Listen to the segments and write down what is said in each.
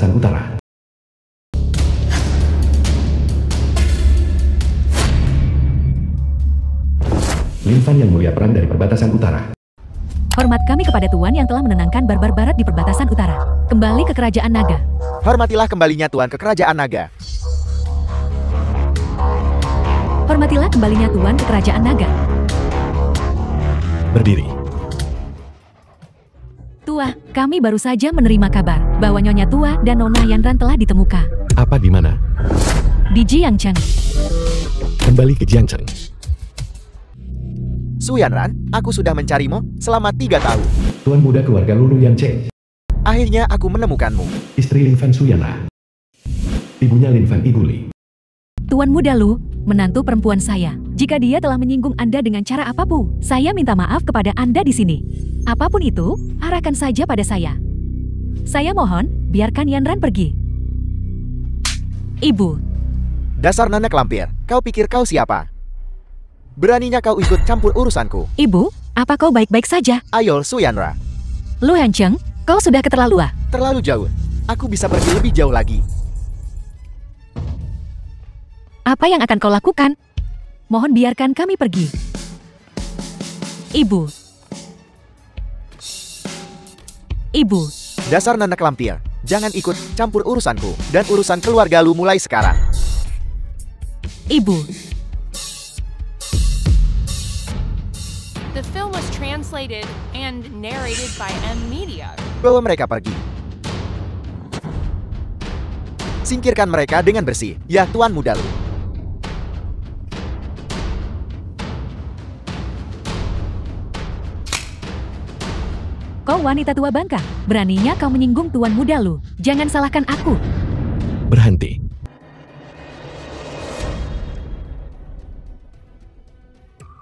perbatasan utara. Lin Fan yang mulia perang dari perbatasan utara. Hormat kami kepada Tuan yang telah menenangkan barbar barat di perbatasan utara. Kembali ke kerajaan naga. Hormatilah kembalinya Tuan ke kerajaan naga. Hormatilah kembalinya Tuan ke kerajaan naga. Berdiri. Tua, kami baru saja menerima kabar bahwa Nyonya Tua dan Nona Yanran telah ditemukan. Apa di mana? Di Jiangcheng. Kembali ke Jiangcheng. Su Yanran, aku sudah mencarimu selama 3 tahun. Tuan muda keluarga Lulu Yancheng. Akhirnya aku menemukanmu. Istri Lin Fan Suyanra. Ibunya Lin Fan Iguli. Tuan muda Lu, menantu perempuan saya. Jika dia telah menyinggung Anda dengan cara apapun, saya minta maaf kepada Anda di sini. Apapun itu, arahkan saja pada saya. Saya mohon, biarkan Yanran pergi. Ibu. Dasar nenek lampir, kau pikir kau siapa? Beraninya kau ikut campur urusanku. Ibu, apa kau baik-baik saja? Ayo Su Yanra. Lu Hancheng, kau sudah keterlaluan. Terlalu jauh. Aku bisa pergi lebih jauh lagi. Apa yang akan kau lakukan? Mohon biarkan kami pergi. Ibu. Ibu. Dasar nenek lampir, jangan ikut campur urusanku dan urusan keluarga lu mulai sekarang. Ibu. The film was translated and narrated by M Media. Bawa mereka pergi. Singkirkan mereka dengan bersih, ya Tuan muda lu. Kau wanita tua bangka, beraninya kau menyinggung Tuan muda Lu. Jangan salahkan aku. Berhenti.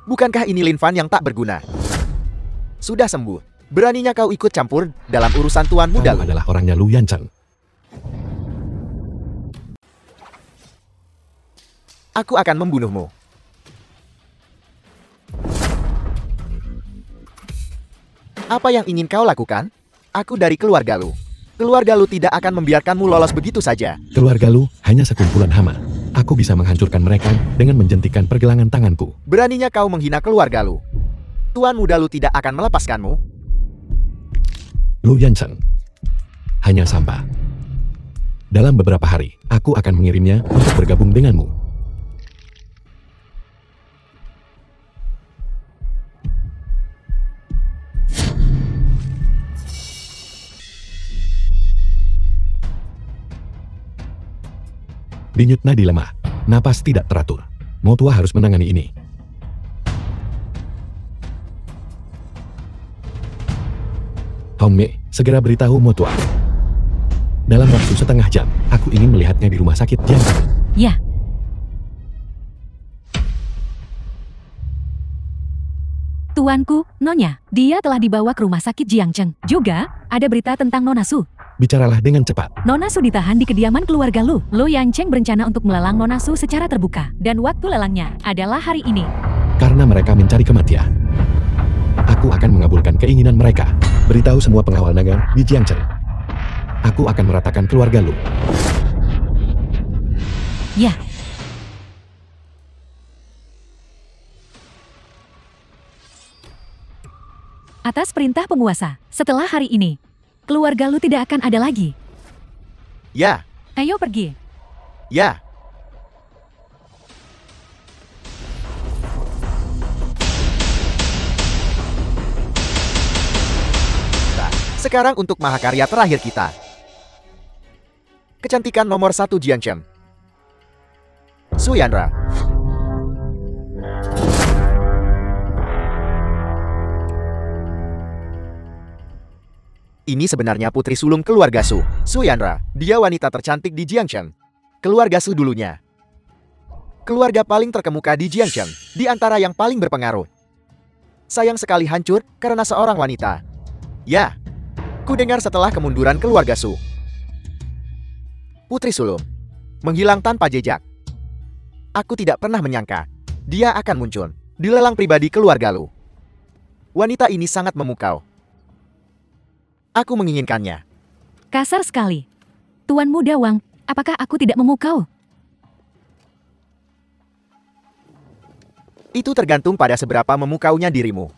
Bukankah ini Lin Fan yang tak berguna? Sudah sembuh. Beraninya kau ikut campur dalam urusan Tuan muda Kamu lu. adalah orangnya Lu Yancheng. Aku akan membunuhmu. Apa yang ingin kau lakukan? Aku dari keluarga lu. Keluarga lu tidak akan membiarkanmu lolos begitu saja. Keluarga Lu hanya sekumpulan hama. Aku bisa menghancurkan mereka dengan menjentikan pergelangan tanganku. Beraninya kau menghina keluarga lu. Tuan muda lu tidak akan melepaskanmu. Lu Yancheng. Hanya sampah. Dalam beberapa hari, aku akan mengirimnya untuk bergabung denganmu. Denyut nadi lemah, napas tidak teratur. Motua harus menangani ini. Hong Mei, segera beritahu Motua. Dalam waktu setengah jam, aku ingin melihatnya di rumah sakit Jiangcheng. Ya. Tuanku, Nyonya, dia telah dibawa ke rumah sakit Jiangcheng. Juga, ada berita tentang Nona Su. Bicaralah dengan cepat. Nona Su ditahan di kediaman keluarga Lu. Lu Yancheng berencana untuk melelang Nona Su secara terbuka. Dan waktu lelangnya adalah hari ini. Karena mereka mencari kematian. Aku akan mengabulkan keinginan mereka. Beritahu semua pengawal naga di Jiangcheng. Aku akan meratakan keluarga Lu. Ya. Atas perintah penguasa, setelah hari ini, keluarga Lu tidak akan ada lagi. Ya, Ayo pergi. ya. Nah, sekarang untuk mahakarya terakhir kita. Kecantikan nomor 1 Jiangcheng. Su Yanra. Ini sebenarnya putri sulung keluarga Su, Su Yanra. Dia wanita tercantik di Jiangcheng. Keluarga Su dulunya. Keluarga paling terkemuka di Jiangcheng, di antara yang paling berpengaruh. Sayang sekali hancur karena seorang wanita. Ya, ku dengar setelah kemunduran keluarga Su. Putri sulung menghilang tanpa jejak. Aku tidak pernah menyangka dia akan muncul di lelang pribadi keluarga Lu. Wanita ini sangat memukau. Aku menginginkannya. Kasar sekali. Tuan Muda Wang, apakah aku tidak memukau? Itu tergantung pada seberapa memukaunya dirimu.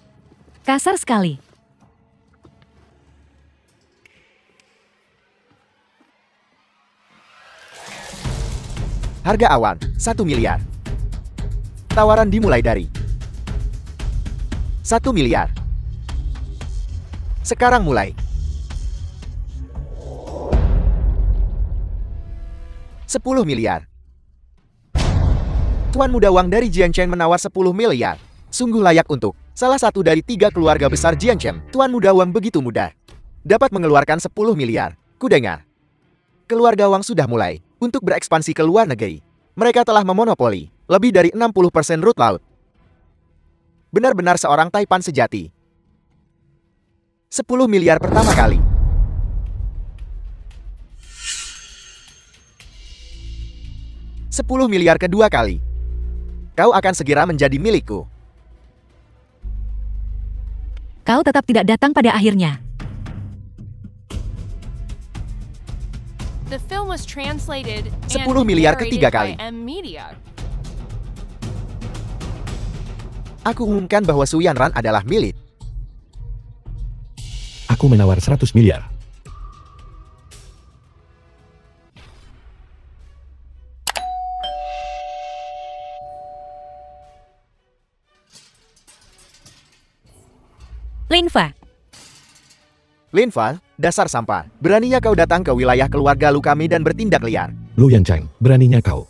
Kasar sekali. Harga awan, 1 miliar. Tawaran dimulai dari 1 miliar. Sekarang mulai. 10 miliar. Tuan Muda Wang dari Jiangchen menawar 10 miliar. Sungguh layak untuk salah satu dari 3 keluarga besar Jiangchen. Tuan Muda Wang begitu mudah dapat mengeluarkan 10 miliar. Kudengar. Keluarga Wang sudah mulai untuk berekspansi ke luar negeri. Mereka telah memonopoli lebih dari 60% rute laut. Benar-benar seorang Taipan sejati. 10 miliar pertama kali. 10 miliar kedua kali. Kau akan segera menjadi milikku. Kau tetap tidak datang pada akhirnya. The film was translated 10 and miliar narrated ketiga by kali. M Media. Aku umumkan bahwa Su Yanran adalah milik. Aku menawar 100 miliar. Linfa, Linfa, dasar sampah. Beraninya kau datang ke wilayah keluarga lu kami dan bertindak liar. Lu Yancheng, beraninya kau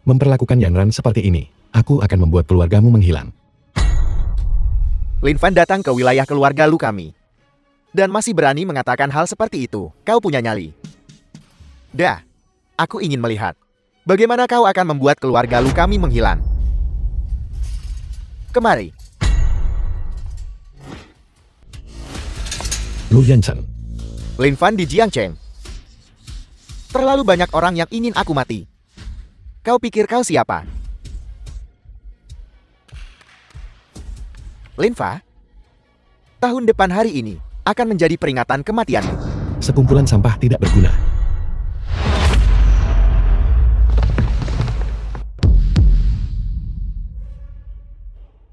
memperlakukan Yanran seperti ini. Aku akan membuat keluargamu menghilang. Lin Fan datang ke wilayah keluarga lu kami. Dan masih berani mengatakan hal seperti itu. Kau punya nyali. Dah, aku ingin melihat bagaimana kau akan membuat keluarga lu kami menghilang. Kemari. Lu Yancheng, Lin Fan di Jiangchen. Terlalu banyak orang yang ingin aku mati. Kau pikir kau siapa? Lin Fa, tahun depan hari ini akan menjadi peringatan kematianmu. sekumpulan sampah tidak berguna.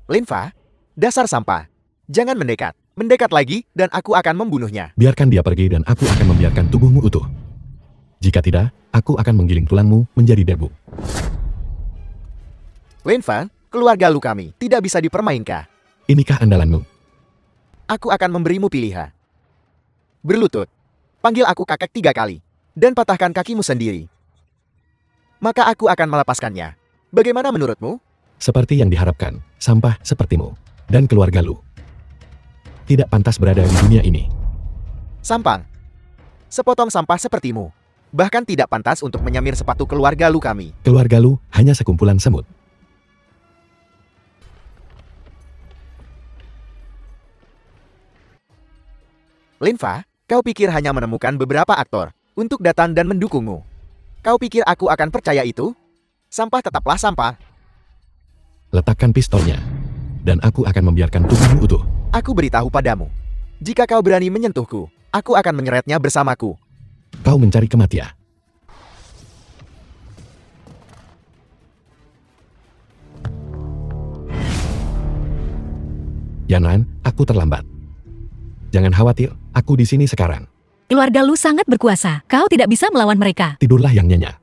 Lin Fa, dasar sampah. Jangan mendekat. Mendekat lagi, dan aku akan membunuhnya. Biarkan dia pergi dan aku akan membiarkan tubuhmu utuh. Jika tidak, aku akan menggiling tulangmu menjadi debu. Lin Fa, keluarga lu kami tidak bisa dipermainkan. Inikah andalanmu? Aku akan memberimu pilihan. Berlutut. Panggil aku kakek 3 kali. Dan patahkan kakimu sendiri. Maka aku akan melepaskannya. Bagaimana menurutmu? Seperti yang diharapkan, sampah sepertimu dan keluarga lu tidak pantas berada di dunia ini. Sampang. Sepotong sampah sepertimu. Bahkan tidak pantas untuk menyamir sepatu keluarga lu kami. Keluarga lu hanya sekumpulan semut. Lin Fa, kau pikir hanya menemukan beberapa aktor untuk datang dan mendukungmu. Kau pikir aku akan percaya itu? Sampah tetaplah sampah. Letakkan pistolnya, dan aku akan membiarkan tubuhmu utuh. Aku beritahu padamu. Jika kau berani menyentuhku, aku akan menyeretnya bersamaku. Kau mencari kematian. Yanran, aku terlambat. Jangan khawatir, aku di sini sekarang. keluarga lu sangat berkuasa. Kau tidak bisa melawan mereka. Tidurlah yang nyenyak.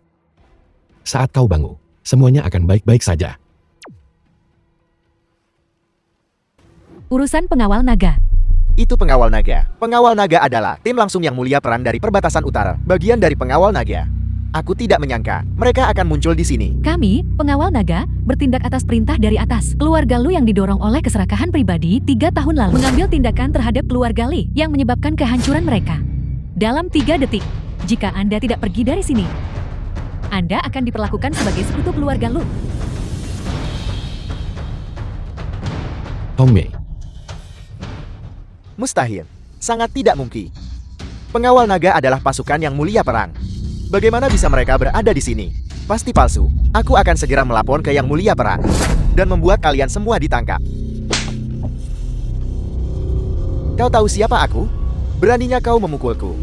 Saat kau bangun, semuanya akan baik-baik saja. Urusan pengawal naga. Itu pengawal naga. Pengawal naga adalah tim langsung yang mulia perang dari perbatasan utara, bagian dari pengawal naga. Aku tidak menyangka mereka akan muncul di sini. Kami, pengawal naga, bertindak atas perintah dari atas. Keluarga Lu yang didorong oleh keserakahan pribadi 3 tahun lalu mengambil tindakan terhadap keluarga Li yang menyebabkan kehancuran mereka. Dalam 3 detik, jika Anda tidak pergi dari sini, Anda akan diperlakukan sebagai sekutu keluarga Lu. Hong Mei, Mustahil. Sangat tidak mungkin. Pengawal naga adalah pasukan yang mulia perang. Bagaimana bisa mereka berada di sini? Pasti palsu. Aku akan segera melapor ke yang mulia perang dan membuat kalian semua ditangkap. Kau tahu siapa aku? Beraninya kau memukulku.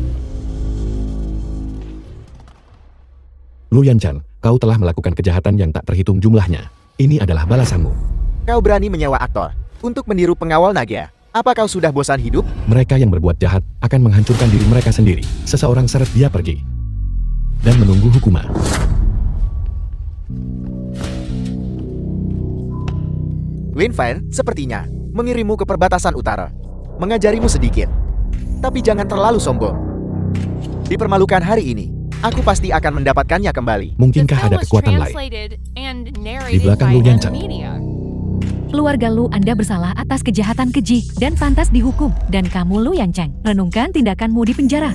Lu Yanchan, kau telah melakukan kejahatan yang tak terhitung jumlahnya. Ini adalah balasanmu. Kau berani menyewa aktor untuk meniru pengawal naga. Apa kau sudah bosan hidup? Mereka yang berbuat jahat akan menghancurkan diri mereka sendiri. Seseorang seret dia pergi dan menunggu hukuman. Linfire, sepertinya mengirimmu ke perbatasan utara, mengajarimu sedikit. Tapi jangan terlalu sombong. Dipermalukan hari ini, aku pasti akan mendapatkannya kembali. The Mungkinkah film ada was kekuatan lain? translated and Di narrated belakang by Lu Yanchan. M-Media. Keluarga Lu Anda bersalah atas kejahatan keji dan pantas dihukum. Dan kamu Lu Yanchan, renungkan tindakanmu di penjara.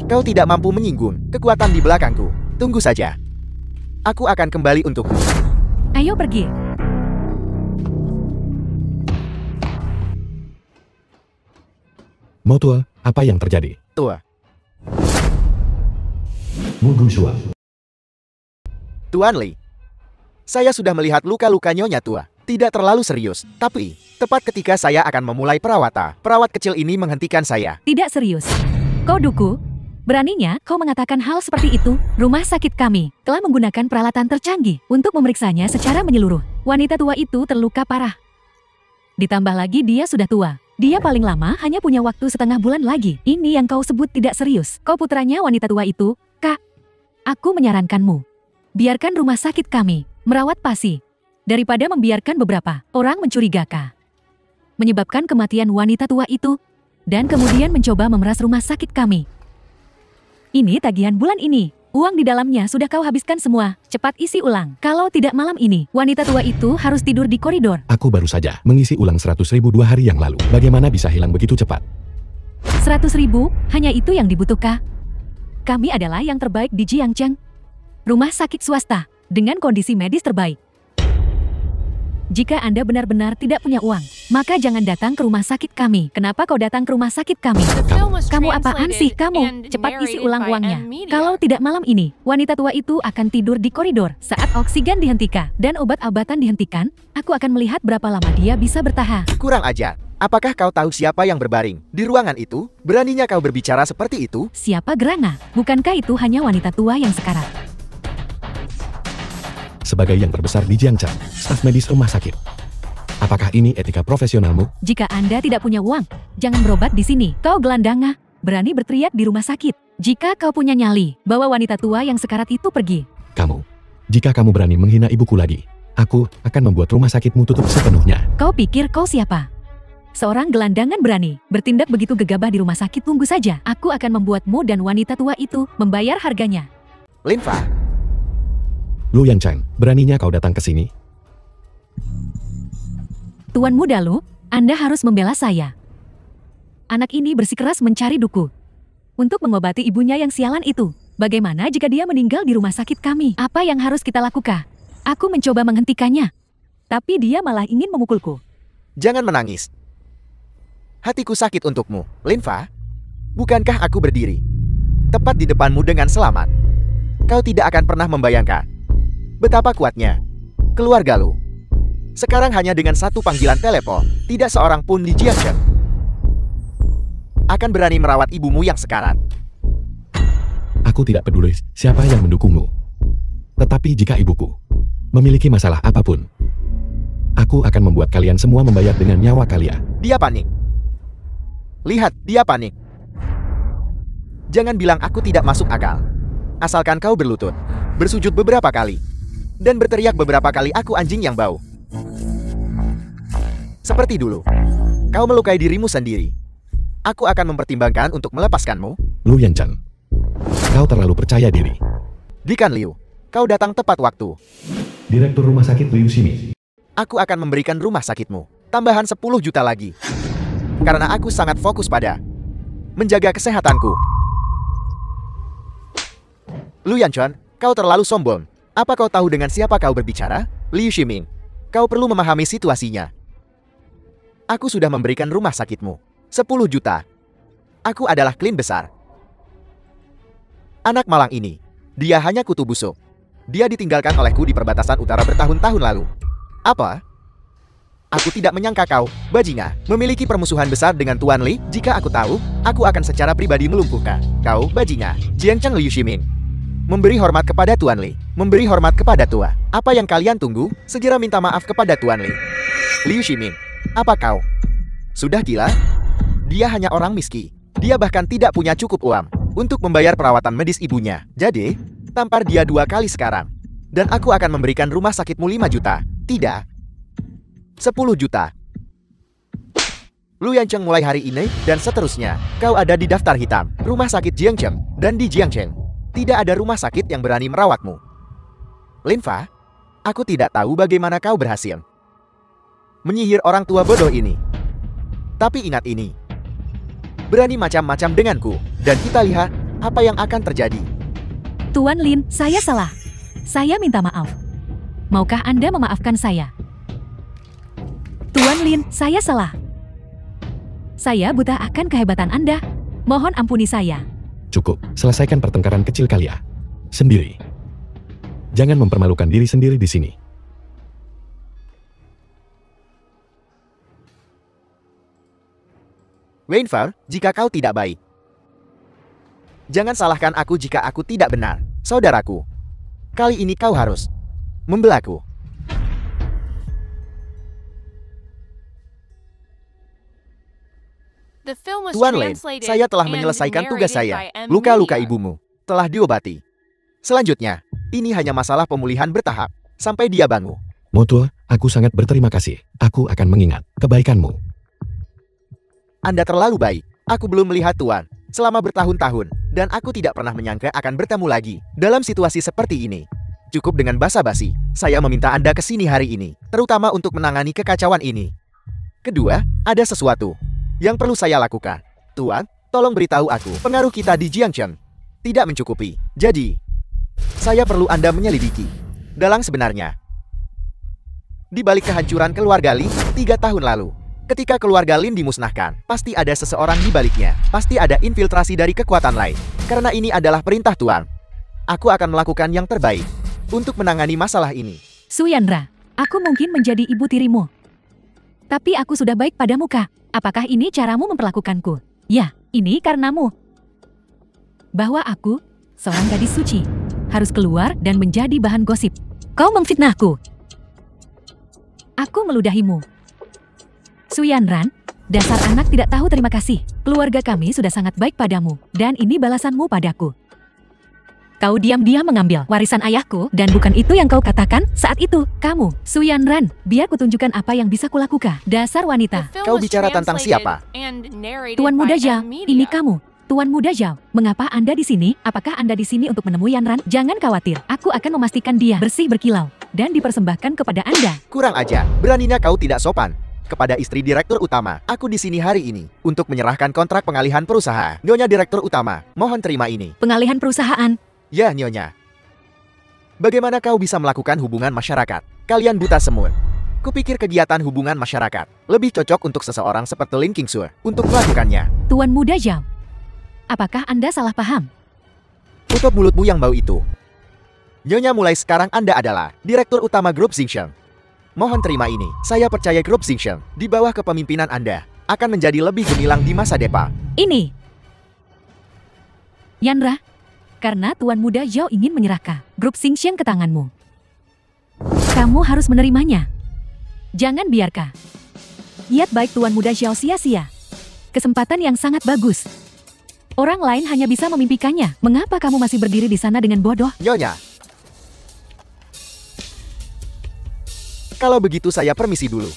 Kau tidak mampu menyinggung kekuatan di belakangku. Tunggu saja. Aku akan kembali untukmu. Ayo pergi. Motul, apa yang terjadi? Tua. Mugusua. Tuan Li. Saya sudah melihat luka-luka Nyonya Tua. Tidak terlalu serius. Tapi, tepat ketika saya akan memulai perawatan, perawat kecil ini menghentikan saya. Tidak serius. Kau duku? Beraninya kau mengatakan hal seperti itu? Rumah sakit kami telah menggunakan peralatan tercanggih untuk memeriksanya secara menyeluruh. Wanita tua itu terluka parah. Ditambah lagi dia sudah tua. Dia paling lama hanya punya waktu setengah bulan lagi. Ini yang kau sebut tidak serius. Kau putranya wanita tua itu, Kak. Aku menyarankanmu. Biarkan rumah sakit kami merawat Pasi daripada membiarkan beberapa orang mencurigakan. Menyebabkan kematian wanita tua itu dan kemudian mencoba memeras rumah sakit kami. Ini tagihan bulan ini. Uang di dalamnya sudah kau habiskan semua. Cepat isi ulang. Kalau tidak malam ini, wanita tua itu harus tidur di koridor. Aku baru saja mengisi ulang 100.000 2 hari yang lalu. Bagaimana bisa hilang begitu cepat? 100.000, hanya itu yang dibutuhkan. Kami adalah yang terbaik di Jiangcheng. Rumah sakit swasta, dengan kondisi medis terbaik. Jika Anda benar-benar tidak punya uang, maka jangan datang ke rumah sakit kami. Kenapa kau datang ke rumah sakit kami? The film was Kamu apaan sih translated kamu? and Cepat isi narrated ulang by uangnya. M-Media. Kalau tidak malam ini, wanita tua itu akan tidur di koridor saat oksigen dihentikan dan obat-obatan dihentikan. Aku akan melihat berapa lama dia bisa bertahan. Kurang ajar. Apakah kau tahu siapa yang berbaring di ruangan itu? Beraninya kau berbicara seperti itu? Siapa Geranga? Bukankah itu hanya wanita tua yang sekarat? Sebagai yang terbesar di Jiangcheng, staf medis rumah sakit. Apakah ini etika profesionalmu? Jika Anda tidak punya uang, jangan berobat di sini. Kau gelandanga, berani berteriak di rumah sakit. Jika kau punya nyali, bawa wanita tua yang sekarat itu pergi. Jika kamu berani menghina ibuku lagi, aku akan membuat rumah sakitmu tutup sepenuhnya. Kau pikir kau siapa? Seorang gelandangan berani bertindak begitu gegabah di rumah sakit. Tunggu saja, aku akan membuatmu dan wanita tua itu membayar harganya. Linfa, Lu Yanchan, beraninya kau datang ke sini? Tuan muda Lu, Anda harus membela saya. Anak ini bersikeras mencari duku untuk mengobati ibunya yang sialan itu. Bagaimana jika dia meninggal di rumah sakit kami? Apa yang harus kita lakukan? Aku mencoba menghentikannya, tapi dia malah ingin memukulku. jangan menangis. Hatiku sakit untukmu, Linfa. Bukankah aku berdiri tepat di depanmu dengan selamat? Kau tidak akan pernah membayangkan betapa kuatnya keluarga Lu. Sekarang hanya dengan satu panggilan telepon, tidak seorang pun di Jiangcheng akan berani merawat ibumu yang sekarat. Aku tidak peduli siapa yang mendukungmu. Tetapi jika ibuku memiliki masalah apapun, aku akan membuat kalian semua membayar dengan nyawa kalian. Dia panik. Lihat, dia panik. Jangan bilang aku tidak masuk akal. Asalkan kau berlutut, bersujud beberapa kali, dan berteriak beberapa kali, aku anjing yang bau. Seperti dulu, kau melukai dirimu sendiri. Aku akan mempertimbangkan untuk melepaskanmu. Lu Yanchan, kau terlalu percaya diri. Dekan Liu, kau datang tepat waktu. Direktur Rumah Sakit Liu Ximi. Aku akan memberikan rumah sakitmu tambahan 10 juta lagi. Karena aku sangat fokus pada menjaga kesehatanku. Lu Yanchan, kau terlalu sombong. Apa kau tahu dengan siapa kau berbicara? Liu Ximing, kau perlu memahami situasinya. Aku sudah memberikan rumah sakitmu 10 juta. Aku adalah klien besar. Anak malang ini, dia hanya kutu busuk. Dia ditinggalkan olehku di perbatasan utara bertahun-tahun lalu. Apa? Aku tidak menyangka kau, bajingan, memiliki permusuhan besar dengan Tuan Li. Jika aku tahu, aku akan secara pribadi melumpuhkan kau, bajingan, Jiangcheng Liu Ximing. Memberi hormat kepada Tuan Li. Memberi hormat kepada tua. Apa yang kalian tunggu? Segera minta maaf kepada Tuan Li. Liu Shimin, apa kau sudah gila? Dia hanya orang miskin. Dia bahkan tidak punya cukup uang untuk membayar perawatan medis ibunya. Jadi, tampar dia 2 kali sekarang. Dan aku akan memberikan rumah sakitmu 5 juta. Tidak. 10 juta. Lu Yancheng mulai hari ini dan seterusnya. Kau ada di daftar hitam. Rumah sakit Jiangcheng. Dan di Jiangcheng tidak ada rumah sakit yang berani merawatmu. Linfa, aku tidak tahu bagaimana kau berhasil menyihir orang tua bodoh ini. Tapi ingat ini. Berani macam-macam denganku. Dan kita lihat apa yang akan terjadi. Tuan Lin, saya salah. Saya minta maaf. Maukah Anda memaafkan saya? Tuan Lin, saya salah. Saya buta akan kehebatan Anda. Mohon ampuni saya. Cukup, selesaikan pertengkaran kecil kalian sendiri. Jangan mempermalukan diri sendiri di sini. Weinfar, jika kau tidak baik, jangan salahkan aku jika aku tidak benar. Saudaraku, kali ini kau harus membelaku. The film was Tuan Lin, translated saya telah and menyelesaikan tugas narrated saya. by M. Luka-luka Media. ibumu telah diobati. Selanjutnya, ini hanya masalah pemulihan bertahap sampai dia bangun. Motua, aku sangat berterima kasih. Aku akan mengingat kebaikanmu. Anda terlalu baik. Aku belum melihat Tuan selama bertahun-tahun, dan aku tidak pernah menyangka akan bertemu lagi dalam situasi seperti ini. Cukup dengan basa-basi. Saya meminta Anda ke sini hari ini, terutama untuk menangani kekacauan ini. Kedua, ada sesuatu yang perlu saya lakukan. Tuan, tolong beritahu aku, pengaruh kita di Jiangcheng tidak mencukupi. Jadi, saya perlu Anda menyelidiki dalang sebenarnya. Di balik kehancuran keluarga Li 3 tahun lalu, ketika keluarga Lin dimusnahkan, pasti ada seseorang di baliknya. Pasti ada infiltrasi dari kekuatan lain. Karena ini adalah perintah Tuan, aku akan melakukan yang terbaik untuk menangani masalah ini. Suyandra, aku mungkin menjadi ibu tirimu. Tapi aku sudah baik padamu, Kak. Apakah ini caramu memperlakukanku? Ya, ini karenamu. Bahwa aku, seorang gadis suci, harus keluar dan menjadi bahan gosip. Kau memfitnahku. Aku meludahimu. Suyanran, dasar anak tidak tahu terima kasih. Keluarga kami sudah sangat baik padamu, dan ini balasanmu padaku. Kau diam-diam mengambil warisan ayahku, dan bukan itu yang kau katakan saat itu. Kamu, Suyanran, biar kutunjukkan apa yang bisa kulakukan. Dasar wanita. The film Kau was bicara tentang translated siapa? and narrated Tuan by Muda M. Zhao, Media. ini kamu. Tuan Muda Zhao, mengapa Anda di sini? Apakah Anda di sini untuk menemui Yanran? Jangan khawatir, aku akan memastikan dia bersih berkilau dan dipersembahkan kepada Anda. Kurang ajar, beraninya kau tidak sopan kepada istri direktur utama. Aku di sini hari ini untuk menyerahkan kontrak pengalihan perusahaan. Nyonya direktur utama, mohon terima ini. Pengalihan perusahaan. Ya, Nyonya. Bagaimana kau bisa melakukan hubungan masyarakat? Kalian buta semut. Kupikir kegiatan hubungan masyarakat lebih cocok untuk seseorang seperti Lin Qingsu untuk melakukannya. Tuan Muda Zhao, apakah Anda salah paham? Tutup mulutmu yang bau itu. Nyonya, mulai sekarang Anda adalah direktur utama grup Xingsheng. Mohon terima ini. Saya percaya grup Xingsheng di bawah kepemimpinan Anda akan menjadi lebih gemilang di masa depan. Ini. Yanra, karena Tuan Muda Zhao ingin menyerahkan grup Xingxiang ke tanganmu. Kamu harus menerimanya. Jangan biarkan niat baik Tuan Muda Zhao sia-sia. Kesempatan yang sangat bagus. Orang lain hanya bisa memimpikannya. Mengapa kamu masih berdiri di sana dengan bodoh? Nyonya, kalau begitu saya permisi dulu.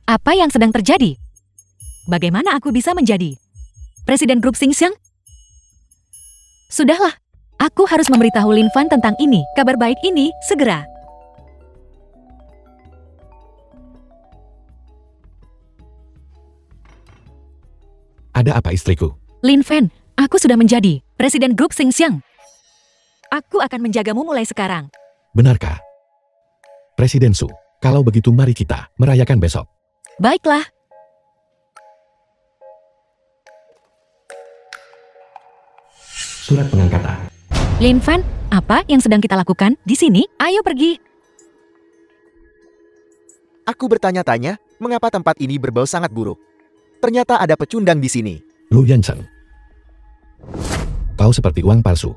Apa yang sedang terjadi? Bagaimana aku bisa menjadi Presiden Grup Xingxiang? Sudahlah, aku harus memberitahu Lin Fan tentang ini. Kabar baik ini, segera. Ada apa istriku? Lin Fan, aku sudah menjadi Presiden Grup Xingxiang. Aku akan menjagamu mulai sekarang. Benarkah? Presiden Su, kalau begitu mari kita merayakan besok. Baiklah. Surat pengangkatan. Lin Fan, apa yang sedang kita lakukan di sini? Ayo pergi. Aku bertanya-tanya, mengapa tempat ini berbau sangat buruk? Ternyata ada pecundang di sini. Lu Yancheng, kau seperti uang palsu.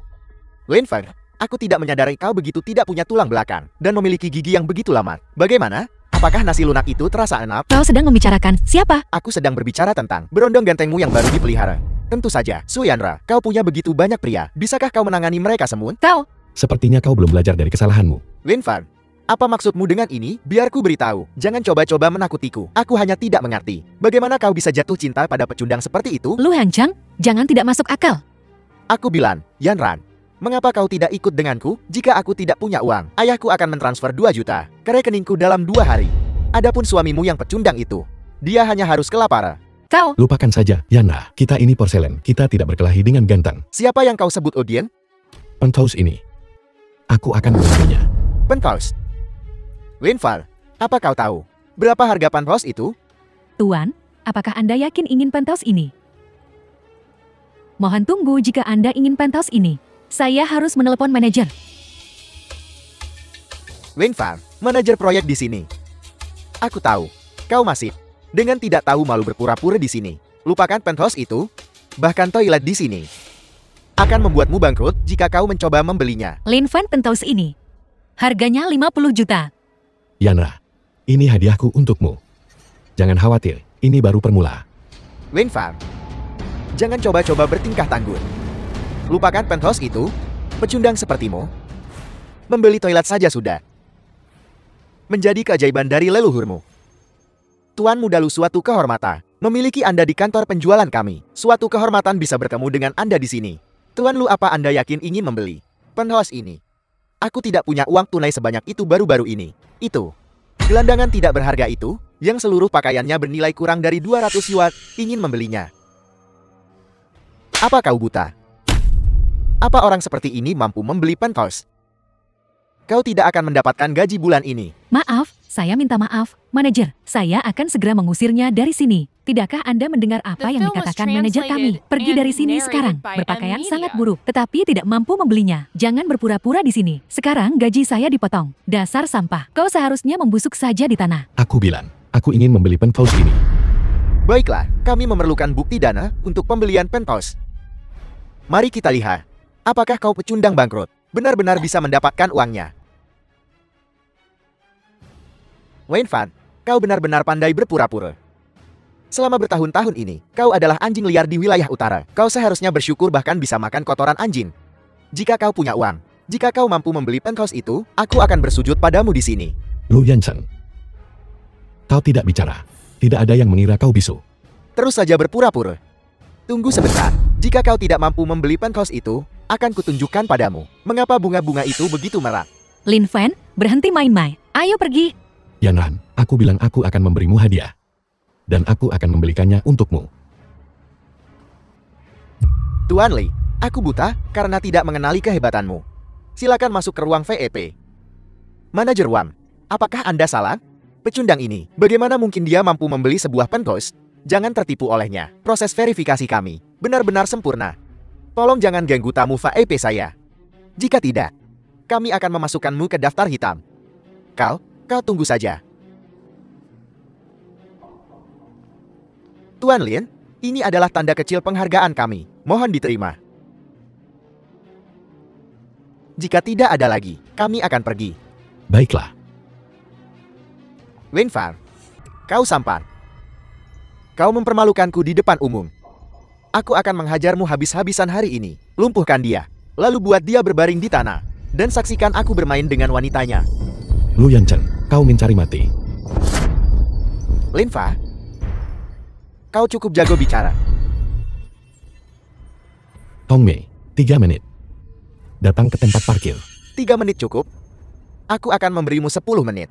Lin Feng, aku tidak menyadari kau begitu tidak punya tulang belakang dan memiliki gigi yang begitu lambat. Bagaimana? Apakah nasi lunak itu terasa enak? Kau sedang membicarakan siapa? Aku sedang berbicara tentang berondong gantengmu yang baru dipelihara. Tentu saja, Su Yanra, kau punya begitu banyak pria. Bisakah kau menangani mereka semua? Kau, Sepertinya kau belum belajar dari kesalahanmu. Lin Fan, apa maksudmu dengan ini? Biar ku beritahu. Jangan coba-coba menakutiku. Aku hanya tidak mengerti. Bagaimana kau bisa jatuh cinta pada pecundang seperti itu? Lu Hanchang, jangan tidak masuk akal. Aku bilang, Yanran, mengapa kau tidak ikut denganku? Jika aku tidak punya uang, ayahku akan mentransfer 2 juta ke rekeningku dalam 2 hari. Adapun suamimu yang pecundang itu, dia hanya harus kelaparan. Kau, Lupakan saja, Yana. Kita ini porselen. Kita tidak berkelahi dengan ganteng. Siapa yang kau sebut Odien? Penthouse ini. Aku akan mengambilnya. Penthouse. Linfal, apa kau tahu berapa harga penthouse itu? Tuan, apakah Anda yakin ingin penthouse ini? Mohon tunggu jika Anda ingin penthouse ini. Saya harus menelepon manajer. Linfal, manajer proyek di sini. Aku tahu, kau masih dengan tidak tahu malu berpura-pura di sini. Lupakan penthouse itu, bahkan toilet di sini akan membuatmu bangkrut jika kau mencoba membelinya. Lin Fan penthouse ini. Harganya 50 juta. Yanra, ini hadiahku untukmu. Jangan khawatir, ini baru permulaan. Linfal, jangan coba-coba bertingkah tangguh. Lupakan penthouse itu, pecundang sepertimu. Membeli toilet saja sudah menjadi keajaiban dari leluhurmu. Tuan Mudalu, suatu kehormatan memiliki Anda di kantor penjualan kami. Suatu kehormatan bisa bertemu dengan Anda di sini. Tuan Lu, apa Anda yakin ingin membeli penthouse ini? Aku tidak punya uang tunai sebanyak itu baru-baru ini. Itu gelandangan tidak berharga itu, yang seluruh pakaiannya bernilai kurang dari 200 yuan, ingin membelinya. Apa kau buta? Apa orang seperti ini mampu membeli penthouse? Kau tidak akan mendapatkan gaji bulan ini. Maaf, saya minta maaf. Manajer, saya akan segera mengusirnya dari sini. Tidakkah Anda mendengar apa yang dikatakan manajer kami? Pergi dari sini sekarang. Berpakaian sangat buruk, tetapi tidak mampu membelinya. Jangan berpura-pura di sini. Sekarang gaji saya dipotong. Dasar sampah. Kau seharusnya membusuk saja di tanah. Aku bilang, aku ingin membeli penthouse ini. Baiklah, kami memerlukan bukti dana untuk pembelian penthouse. Mari kita lihat. Apakah kau pecundang bangkrut benar-benar bisa mendapatkan uangnya? Wen Fan, kau benar-benar pandai berpura-pura. Selama bertahun-tahun ini, kau adalah anjing liar di wilayah utara. Kau seharusnya bersyukur bahkan bisa makan kotoran anjing. Jika kau punya uang, jika kau mampu membeli penthouse itu, aku akan bersujud padamu di sini. Lu Yanchen. Kau tidak bicara. Tidak ada yang mengira kau bisu. Terus saja berpura-pura. Tunggu sebentar. Jika kau tidak mampu membeli penthouse itu, akan kutunjukkan padamu mengapa bunga-bunga itu begitu merah. Lin Fan, berhenti main-main. Ayo pergi. Yanran, aku bilang aku akan memberimu hadiah. Dan aku akan membelikannya untukmu. Tuan Li, aku buta karena tidak mengenali kehebatanmu. Silakan masuk ke ruang VIP. Manajer Wang, apakah Anda salah? Pecundang ini, bagaimana mungkin dia mampu membeli sebuah penthouse? Jangan tertipu olehnya. Proses verifikasi kami benar-benar sempurna. Tolong jangan ganggu tamu VIP saya. Jika tidak, kami akan memasukkanmu ke daftar hitam. Kau tunggu saja. Tuan Lin, ini adalah tanda kecil penghargaan kami. Mohon diterima. Jika tidak ada lagi, kami akan pergi. Baiklah. Lin Fan, kau sampan. Kau mempermalukanku di depan umum. Aku akan menghajarmu habis-habisan hari ini. Lumpuhkan dia, lalu buat dia berbaring di tanah. Dan saksikan aku bermain dengan wanitanya. Lu Yanchen, kau mencari mati. Lin Fa, kau cukup jago bicara. Tong Mei, 3 menit. Datang ke tempat parkir. 3 menit cukup? Aku akan memberimu 10 menit.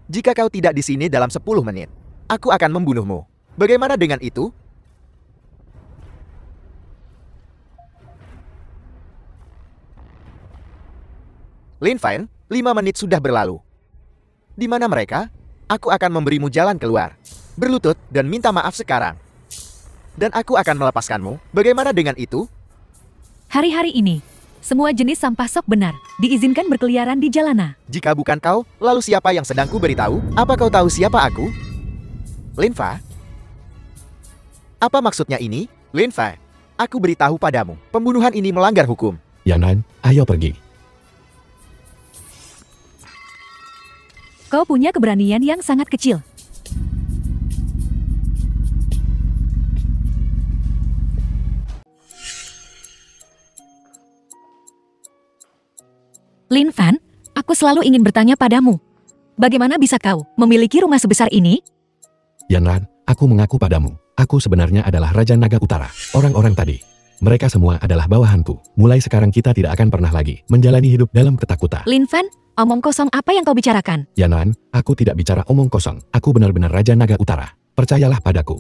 Jika kau tidak di sini dalam 10 menit, aku akan membunuhmu. Bagaimana dengan itu? Lin Fan, 5 menit sudah berlalu. Di mana mereka? Aku akan memberimu jalan keluar. Berlutut dan minta maaf sekarang. Dan aku akan melepaskanmu. Bagaimana dengan itu? Hari-hari ini, semua jenis sampah sok benar diizinkan berkeliaran di jalanan. Jika bukan kau, lalu siapa yang sedang ku beritahu? Apa kau tahu siapa aku? Lin Fa? Apa maksudnya ini? Lin Fa, Aku beritahu padamu, pembunuhan ini melanggar hukum. Yanran, ayo pergi. Kau punya keberanian yang sangat kecil. Lin Fan, aku selalu ingin bertanya padamu. Bagaimana bisa kau memiliki rumah sebesar ini? Yanran, aku mengaku padamu. Aku sebenarnya adalah Raja Naga Utara. Orang-orang tadi, mereka semua adalah bawahanku. Mulai sekarang kita tidak akan pernah lagi menjalani hidup dalam ketakutan. Lin Fan, omong kosong apa yang kau bicarakan? Yanran, aku tidak bicara omong kosong. Aku benar-benar Raja Naga Utara. Percayalah padaku.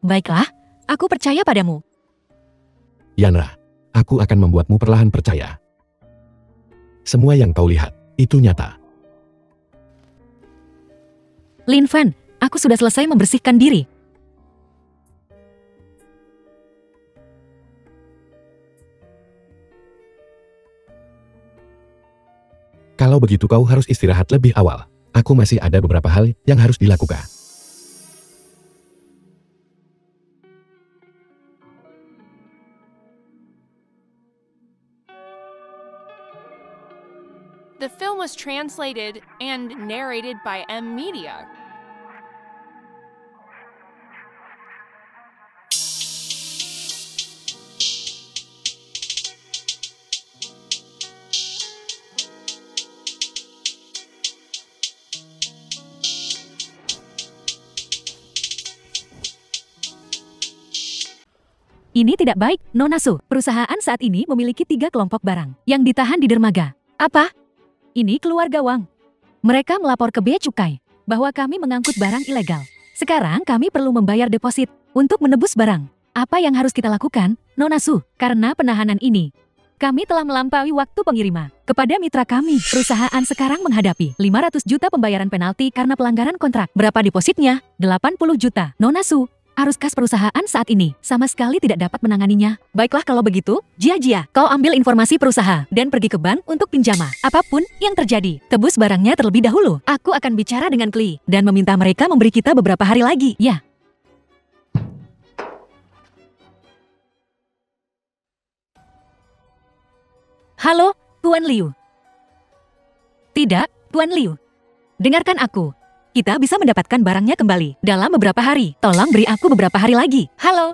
Baiklah, aku percaya padamu. Yanra, aku akan membuatmu perlahan percaya. Semua yang kau lihat, itu nyata. Lin Fan, aku sudah selesai membersihkan diri. Kalau begitu kau harus istirahat lebih awal. Aku masih ada beberapa hal yang harus dilakukan. The film was translated and narrated by M Media. Ini tidak baik, Nona Su. Perusahaan saat ini memiliki 3 kelompok barang yang ditahan di dermaga. Apa? Ini keluarga Wang. Mereka melapor ke Bea Cukai bahwa kami mengangkut barang ilegal. Sekarang kami perlu membayar deposit untuk menebus barang. Apa yang harus kita lakukan, Nona Su? Karena penahanan ini, kami telah melampaui waktu pengiriman kepada mitra kami. Perusahaan sekarang menghadapi 500 juta pembayaran penalti karena pelanggaran kontrak. Berapa depositnya? 80 juta. Nona Su, arus kas perusahaan saat ini sama sekali tidak dapat menanganinya. Baiklah kalau begitu, Jia, kau ambil informasi perusahaan dan pergi ke bank untuk pinjaman. Apapun yang terjadi, tebus barangnya terlebih dahulu. Aku akan bicara dengan Kli dan meminta mereka memberi kita beberapa hari lagi. Ya. Halo, Tuan Liu. Tidak, Tuan Liu. Dengarkan aku. Kita bisa mendapatkan barangnya kembali dalam beberapa hari. Tolong beri aku beberapa hari lagi. Halo.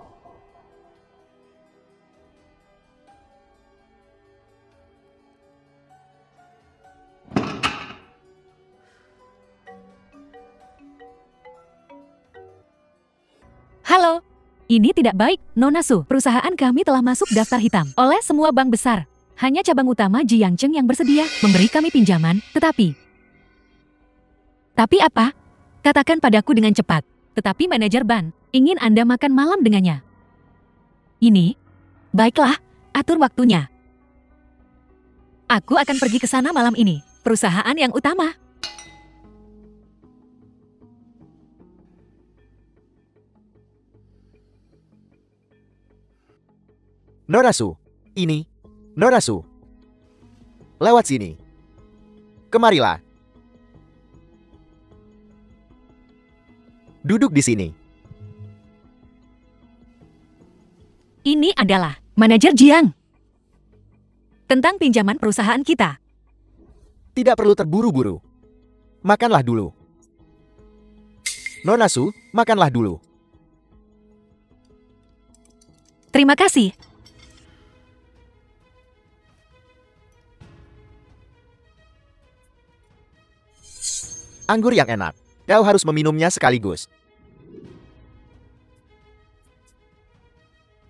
Halo. Ini tidak baik, Nona Su. Perusahaan kami telah masuk daftar hitam oleh semua bank besar. Hanya cabang utama Jiangcheng yang bersedia memberi kami pinjaman, tetapi apa? Katakan padaku dengan cepat. Tetapi manajer ban ingin Anda makan malam dengannya. Ini? Baiklah, atur waktunya. Aku akan pergi ke sana malam ini. Perusahaan yang utama. Nona Su, ini. Nona Su. Lewat sini. Kemarilah. Duduk di sini. Ini adalah manajer Jiang. Tentang pinjaman perusahaan kita. Tidak perlu terburu-buru. Makanlah dulu. Nona Su, makanlah dulu. Terima kasih. Anggur yang enak. Kau harus meminumnya sekaligus.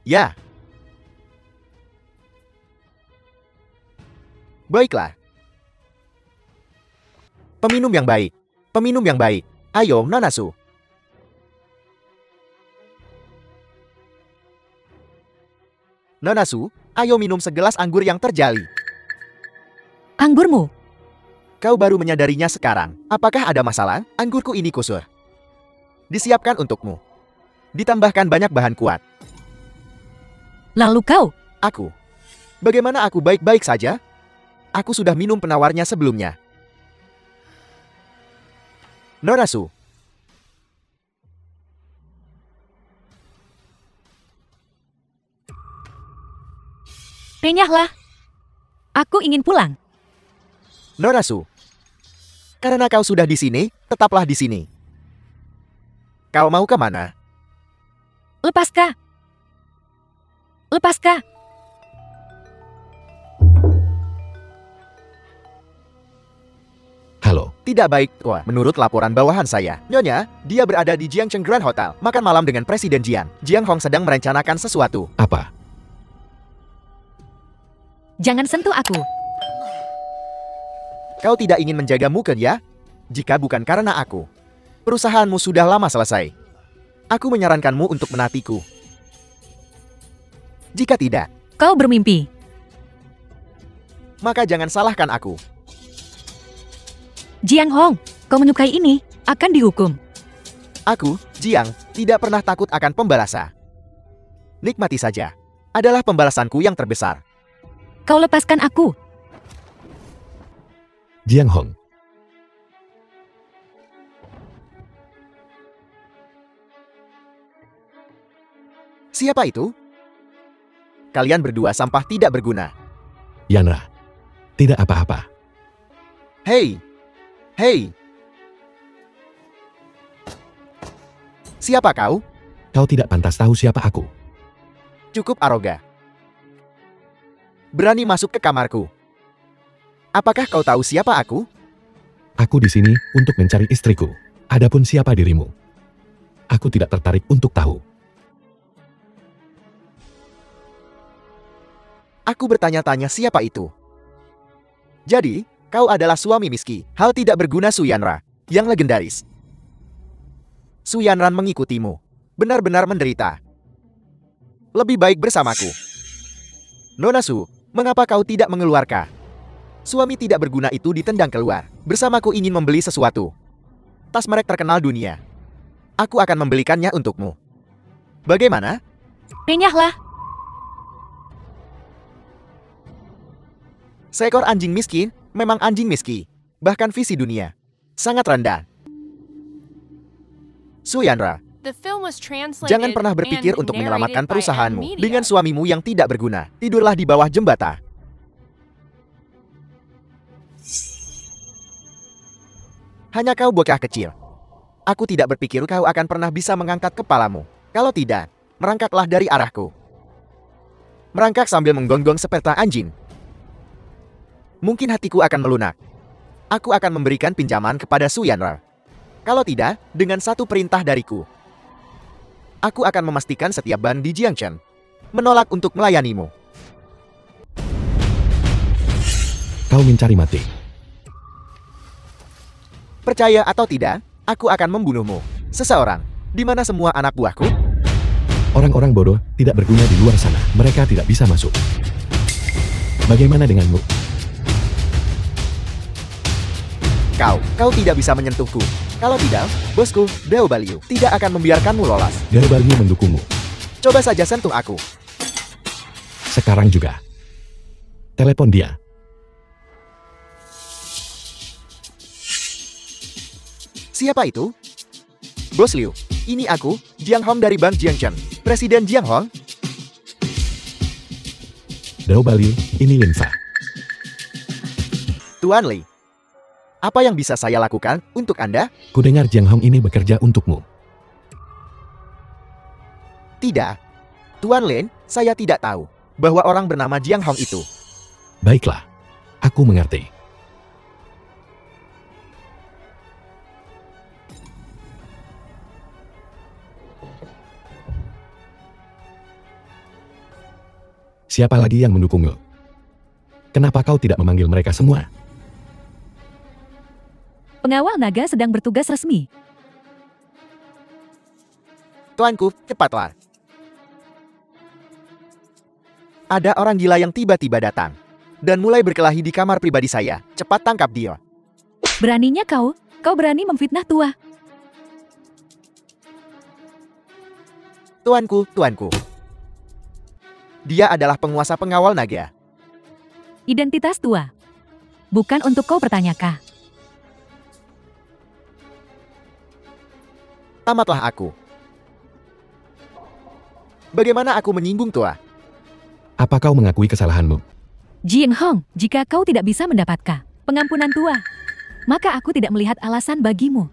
Ya. Baiklah. Peminum yang baik. Peminum yang baik. Ayo, Nona Su. Nona Su, ayo minum segelas anggur yang terjali. Anggurmu. Kau baru menyadarinya sekarang. Apakah ada masalah? Anggurku ini kusut. Disiapkan untukmu. Ditambahkan banyak bahan kuat. Lalu kau? Aku. Bagaimana aku baik-baik saja? Aku sudah minum penawarnya sebelumnya. Nona Su. Renyahlah. Aku ingin pulang. Nona Su. Karena kau sudah di sini, tetaplah di sini. Kau mau kemana? Lepaskah? Lepaskah? Halo, Tidak baik, Tua. Menurut laporan bawahan saya, Nyonya, dia berada di Jiangcheng Grand Hotel, makan malam dengan Presiden Jiang. Jiang Hong sedang merencanakan sesuatu. apa? Jangan sentuh aku. Kau tidak ingin menjagamu kan ya? Jika bukan karena aku, perusahaanmu sudah lama selesai. Aku menyarankanmu untuk menatiku. Jika tidak, Kau bermimpi. maka jangan salahkan aku. Jiang Hong, kau menyukai ini, akan dihukum. Aku, Jiang, tidak pernah takut akan pembalasan. Nikmati saja. Adalah pembalasanku yang terbesar. Kau lepaskan aku. Jiang Hong. Siapa itu? Kalian berdua sampah tidak berguna. Yanra. Tidak apa-apa. Hei! Hei! Siapa kau? Kau tidak pantas tahu siapa aku. Cukup arogan. Berani masuk ke kamarku. Apakah kau tahu siapa aku? Aku di sini untuk mencari istriku. Adapun siapa dirimu, aku tidak tertarik untuk tahu. Aku bertanya-tanya siapa itu. Jadi, kau adalah suami Miski, hal tidak berguna Su Yanra, yang legendaris. Su Yanran mengikutimu. Benar-benar menderita. Lebih baik bersamaku. Nona Su, mengapa kau tidak mengeluarkan? Suami tidak berguna itu ditendang keluar. Bersamaku ingin membeli sesuatu. Tas merek terkenal dunia. Aku akan membelikannya untukmu. Bagaimana? Renyahlah. Seekor anjing miskin, memang anjing miskin. Bahkan visi dunia. Sangat rendah. Su Yanra, The film was translated jangan pernah berpikir and untuk narrated menyelamatkan by perusahaanmu M Media. dengan suamimu yang tidak berguna. Tidurlah di bawah jembatan. Hanya kau bocah kecil. Aku tidak berpikir kau akan pernah bisa mengangkat kepalamu. Kalau tidak, merangkaklah dari arahku. Merangkak sambil menggonggong seperti anjing. Mungkin hatiku akan melunak. Aku akan memberikan pinjaman kepada Su Yanra. Kalau tidak, dengan satu perintah dariku. Aku akan memastikan setiap ban di Jiangcheng menolak untuk melayanimu. Kau mencari mati. Percaya atau tidak, aku akan membunuhmu. Seseorang, di mana semua anak buahku? Orang-orang bodoh tidak berguna di luar sana. Mereka tidak bisa masuk. Bagaimana denganmu? Kau tidak bisa menyentuhku. Kalau tidak, bosku, Dao Baliu, tidak akan membiarkanmu lolos. Garbalio mendukungmu. Coba saja sentuh aku. Sekarang juga. Telepon dia. Siapa itu? Bos Liu, ini aku, Jiang Hong dari Bank Jiangcheng. Presiden Jiang Hong? Garbalio, ini Linfa. Tuan Li. Apa yang bisa saya lakukan untuk Anda? Kudengar Jiang Hong ini bekerja untukmu. Tidak. Tuan Lin, saya tidak tahu bahwa orang bernama Jiang Hong itu. Baiklah. Aku mengerti. Siapa lagi yang mendukungmu? Kenapa kau tidak memanggil mereka semua? Pengawal naga sedang bertugas resmi. Tuanku, cepatlah. Ada orang gila yang tiba-tiba datang dan mulai berkelahi di kamar pribadi saya. Cepat tangkap dia. Beraninya kau berani memfitnah tua. Tuanku. Dia adalah penguasa pengawal naga. Identitas tua. Bukan untuk kau pertanyakan. Tamatlah aku. Bagaimana aku menyinggung tua? Apa kau mengakui kesalahanmu? Jiang Hong, jika kau tidak bisa mendapatkan pengampunan tua, maka aku tidak melihat alasan bagimu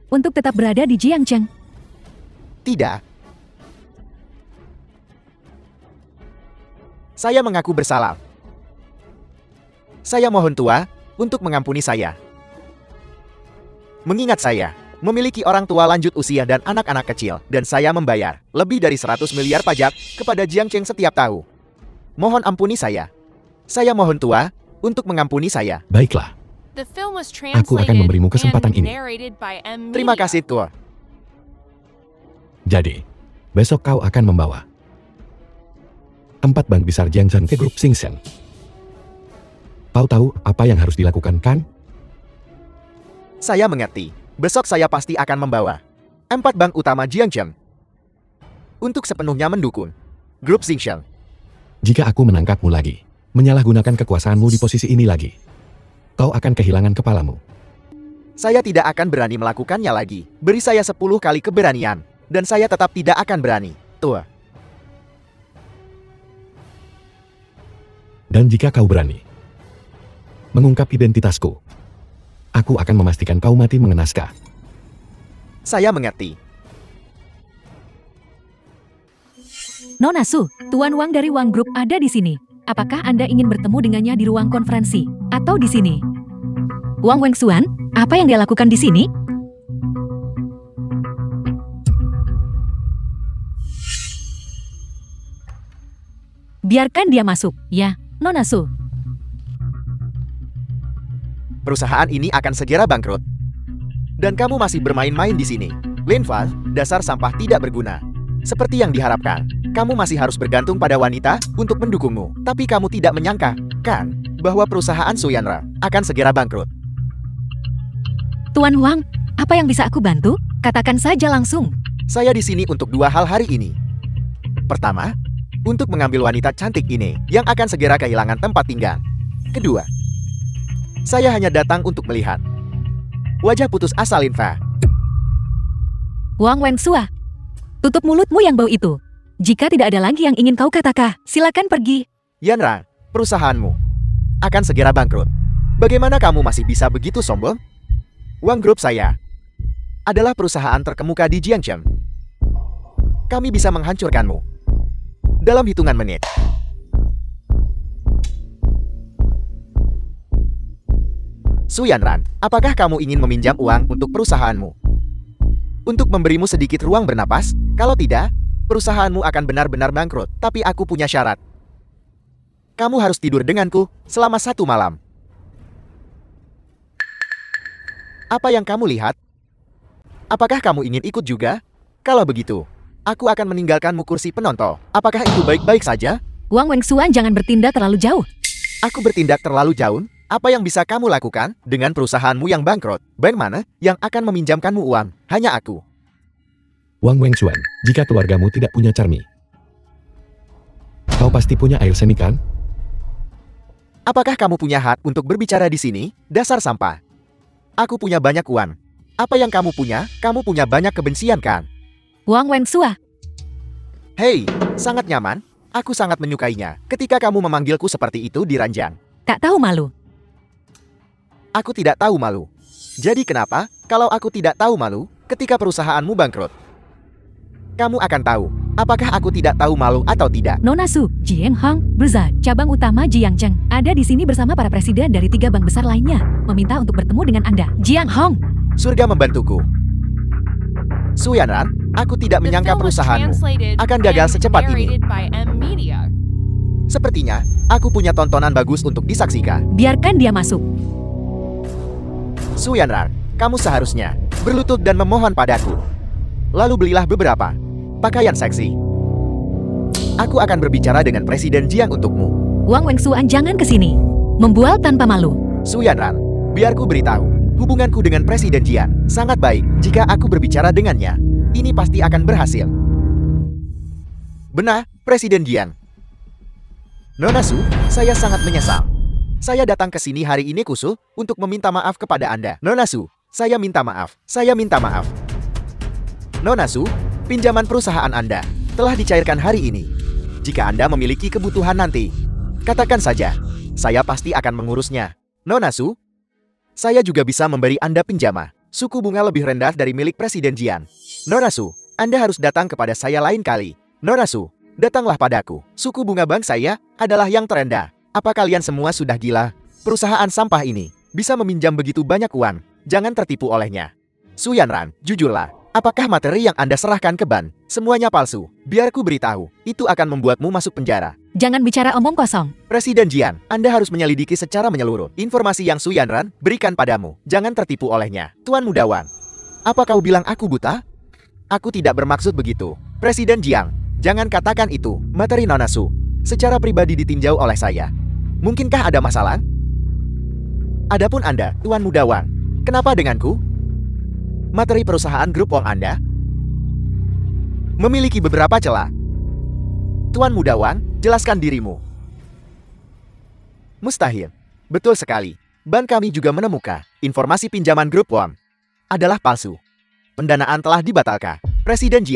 untuk tetap berada di Jiangcheng. Tidak. Saya mengaku bersalah. Saya mohon tua untuk mengampuni saya. Mengingat saya memiliki orang tua lanjut usia dan anak-anak kecil, dan saya membayar lebih dari 100 miliar pajak kepada Jiangcheng setiap tahun. Mohon ampuni saya. Saya mohon tua untuk mengampuni saya. Baiklah. The film was Aku akan memberimu kesempatan translated and ini. narrated by M. Terima Media. kasih, tua. Jadi, besok kau akan membawa 4 bank besar Jiangcheng ke grup Xingchen. Kau tahu apa yang harus dilakukan, kan? Saya mengerti. Besok saya pasti akan membawa 4 bank utama Jiangcheng untuk sepenuhnya mendukung grup Xingchen. Jika aku menangkapmu lagi, menyalahgunakan kekuasaanmu di posisi ini lagi, kau akan kehilangan kepalamu. Saya tidak akan berani melakukannya lagi. Beri saya 10 kali keberanian, dan saya tetap tidak akan berani, tua. Dan jika kau berani mengungkap identitasku, aku akan memastikan kau mati mengenaskan. Saya mengerti. Nona Su, Tuan Wang dari Wang Group ada di sini. Apakah Anda ingin bertemu dengannya di ruang konferensi atau di sini? Wang Wengsuan, apa yang dia lakukan di sini? Biarkan dia masuk, ya, Nona Su. Perusahaan ini akan segera bangkrut. Dan kamu masih bermain-main di sini. Lin Fa, dasar sampah tidak berguna. Seperti yang diharapkan, kamu masih harus bergantung pada wanita untuk mendukungmu. Tapi kamu tidak menyangka, kan, bahwa perusahaan Suyanra akan segera bangkrut. Tuan Wang, apa yang bisa aku bantu? Katakan saja langsung. Saya di sini untuk 2 hal hari ini. Pertama, untuk mengambil wanita cantik ini yang akan segera kehilangan tempat tinggal. Kedua, saya hanya datang untuk melihat wajah putus asa Lin Fa. Wang Wengsua, tutup mulutmu yang bau itu. Jika tidak ada lagi yang ingin kau katakan, silakan pergi. Yanra, perusahaanmu akan segera bangkrut. Bagaimana kamu masih bisa begitu sombong? Wang Group saya adalah perusahaan terkemuka di Jiangcheng. Kami bisa menghancurkanmu dalam hitungan menit. Su Yanran, apakah kamu ingin meminjam uang untuk perusahaanmu? Untuk memberimu sedikit ruang bernapas? Kalau tidak, perusahaanmu akan benar-benar bangkrut. Tapi aku punya syarat. Kamu harus tidur denganku selama 1 malam. Apa yang kamu lihat? Apakah kamu ingin ikut juga? Kalau begitu, aku akan meninggalkanmu kursi penonton. Apakah itu baik-baik saja? Wang Wengsuan, jangan bertindak terlalu jauh. Aku bertindak terlalu jauh? Apa yang bisa kamu lakukan dengan perusahaanmu yang bangkrut? Bank mana yang akan meminjamkanmu uang? Hanya aku. Wang Wengsuan, jika keluargamu tidak punya cermin, kau pasti punya air seni, kan? Apakah kamu punya hak untuk berbicara di sini? Dasar sampah. Aku punya banyak uang. Apa yang kamu punya? Kamu punya banyak kebencian, kan? Wang Wengsua, Hei, sangat nyaman. Aku sangat menyukainya ketika kamu memanggilku seperti itu di ranjang. tak tahu malu. Aku tidak tahu malu. Jadi kenapa, kalau aku tidak tahu malu, ketika perusahaanmu bangkrut? Kamu akan tahu, apakah aku tidak tahu malu atau tidak. Nona Su, Jiang Hong, Bruza, cabang utama Jiangcheng, ada di sini bersama para presiden dari 3 bank besar lainnya, meminta untuk bertemu dengan Anda. Jiang Hong, Surga membantuku. Su Yanran, aku tidak The menyangka film was perusahaanmu translated akan gagal and secepat ini. narrated by M. Media. Sepertinya, aku punya tontonan bagus untuk disaksikan. biarkan dia masuk. Su Yanran, kamu seharusnya berlutut dan memohon padaku. Lalu belilah beberapa pakaian seksi. Aku akan berbicara dengan Presiden Jiang untukmu. Wang Wengsuan, jangan ke sini. Membual tanpa malu. Su Yanran, biarku beritahu, hubunganku dengan Presiden Jiang sangat baik. Jika aku berbicara dengannya, ini pasti akan berhasil. Benar, Presiden Jiang. Nona Su, saya sangat menyesal. Saya datang ke sini hari ini khusus untuk meminta maaf kepada Anda. Nona Su, saya minta maaf. Saya minta maaf. Nona Su, pinjaman perusahaan Anda telah dicairkan hari ini. Jika Anda memiliki kebutuhan nanti, katakan saja. Saya pasti akan mengurusnya. Nona Su, saya juga bisa memberi Anda pinjaman. Suku bunga lebih rendah dari milik Presiden Jian. Nona Su, Anda harus datang kepada saya lain kali. Nona Su, datanglah padaku. Suku bunga bank saya adalah yang terendah. Apa kalian semua sudah gila? Perusahaan sampah ini bisa meminjam begitu banyak uang. Jangan tertipu olehnya. Su Yanran, jujurlah. Apakah materi yang Anda serahkan ke ban semuanya palsu? Biar ku beritahu, itu akan membuatmu masuk penjara. Jangan bicara omong kosong. Presiden Jian, Anda harus menyelidiki secara menyeluruh informasi yang Su Yanran berikan padamu. Jangan tertipu olehnya. Tuan Muda Wan, apa kau bilang aku buta? Aku tidak bermaksud begitu. Presiden Jiang, jangan katakan itu. Materi Nona Su secara pribadi ditinjau oleh saya. Mungkinkah ada masalah? Adapun Anda, Tuan Muda Wan, kenapa denganku? Materi perusahaan grup Wong Anda memiliki beberapa celah. Tuan Muda Wan, jelaskan dirimu. Mustahil. Betul sekali. Ban kami juga menemukan informasi pinjaman grup Wong adalah palsu. Pendanaan telah dibatalkan. Presiden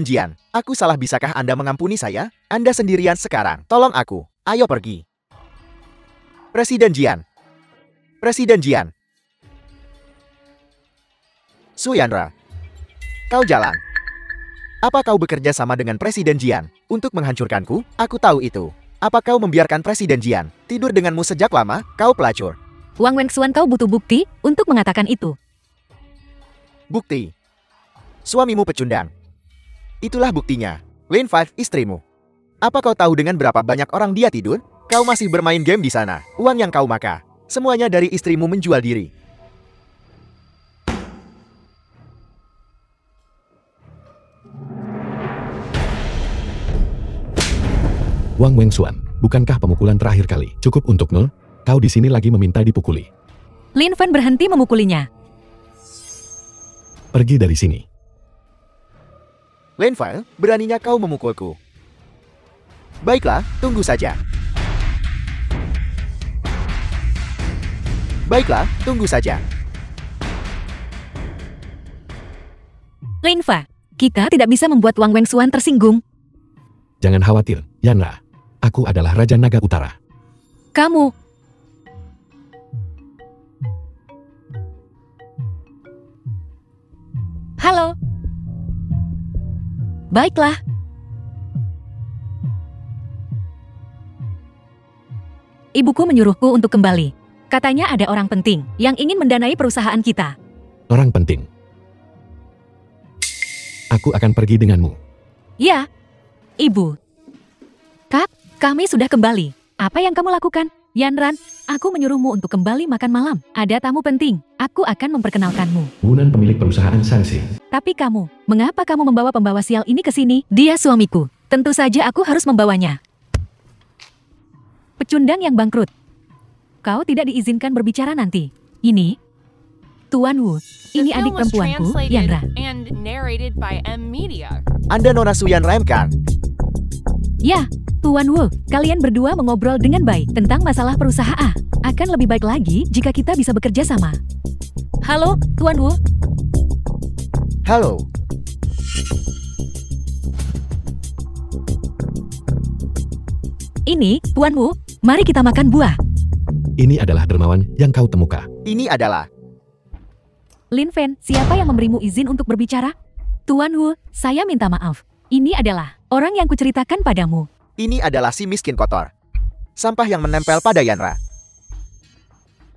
Jian, aku salah, bisakah Anda mengampuni saya? Anda sendirian sekarang. Tolong aku. Ayo pergi. Presiden Jian. Su Yanra, kau jalan. Apa kau bekerja sama dengan Presiden Jian untuk menghancurkanku? Aku tahu itu. Apa kau membiarkan Presiden Jian tidur denganmu sejak lama? Kau pelacur. Wang Wengsuan, kau butuh bukti untuk mengatakan itu. Bukti. Suamimu pecundang. Itulah buktinya. Lin Five, istrimu. Apa kau tahu dengan berapa banyak orang dia tidur? Kau masih bermain game di sana. Uang yang kau makan, semuanya dari istrimu menjual diri. Wang Wengsuan, bukankah pemukulan terakhir kali cukup untuk nol? Kau di sini lagi meminta dipukuli. Lin Fan berhenti memukulinya. Pergi dari sini. Lin Fan, beraninya kau memukulku. Baiklah, tunggu saja. Lin Fa, kita tidak bisa membuat Wang Wengsuan tersinggung. Jangan khawatir, Yanra. Aku adalah Raja Naga Utara. Kamu. Halo. Baiklah. Ibuku menyuruhku untuk kembali. Katanya ada orang penting yang ingin mendanai perusahaan kita. Orang penting. Aku akan pergi denganmu. Ya, Ibu. Kak, kami sudah kembali. Apa yang kamu lakukan? Yanran, aku menyuruhmu untuk kembali makan malam. Ada tamu penting. Aku akan memperkenalkanmu. Wunan pemilik perusahaan Sanxi. Tapi kamu, mengapa kamu membawa pembawa sial ini ke sini? Dia suamiku. Tentu saja aku harus membawanya. Pecundang yang bangkrut. Kau tidak diizinkan berbicara nanti. Ini Tuan Wu. Ini The adik film was perempuanku, translated Yanra. and narrated by M Media. Anda Nona Su Yanra kan? Ya, Tuan Wu, kalian berdua mengobrol dengan baik tentang masalah perusahaan. Akan lebih baik lagi jika kita bisa bekerja sama. Halo, Tuan Wu. Halo. Ini, Tuan Wu, mari kita makan buah. Ini adalah dermawan yang kau temukan. Ini adalah Lin Fan, siapa yang memberimu izin untuk berbicara? Tuan Wu, saya minta maaf. Ini adalah orang yang kuceritakan padamu. Ini adalah si miskin kotor. Sampah yang menempel pada Yanra.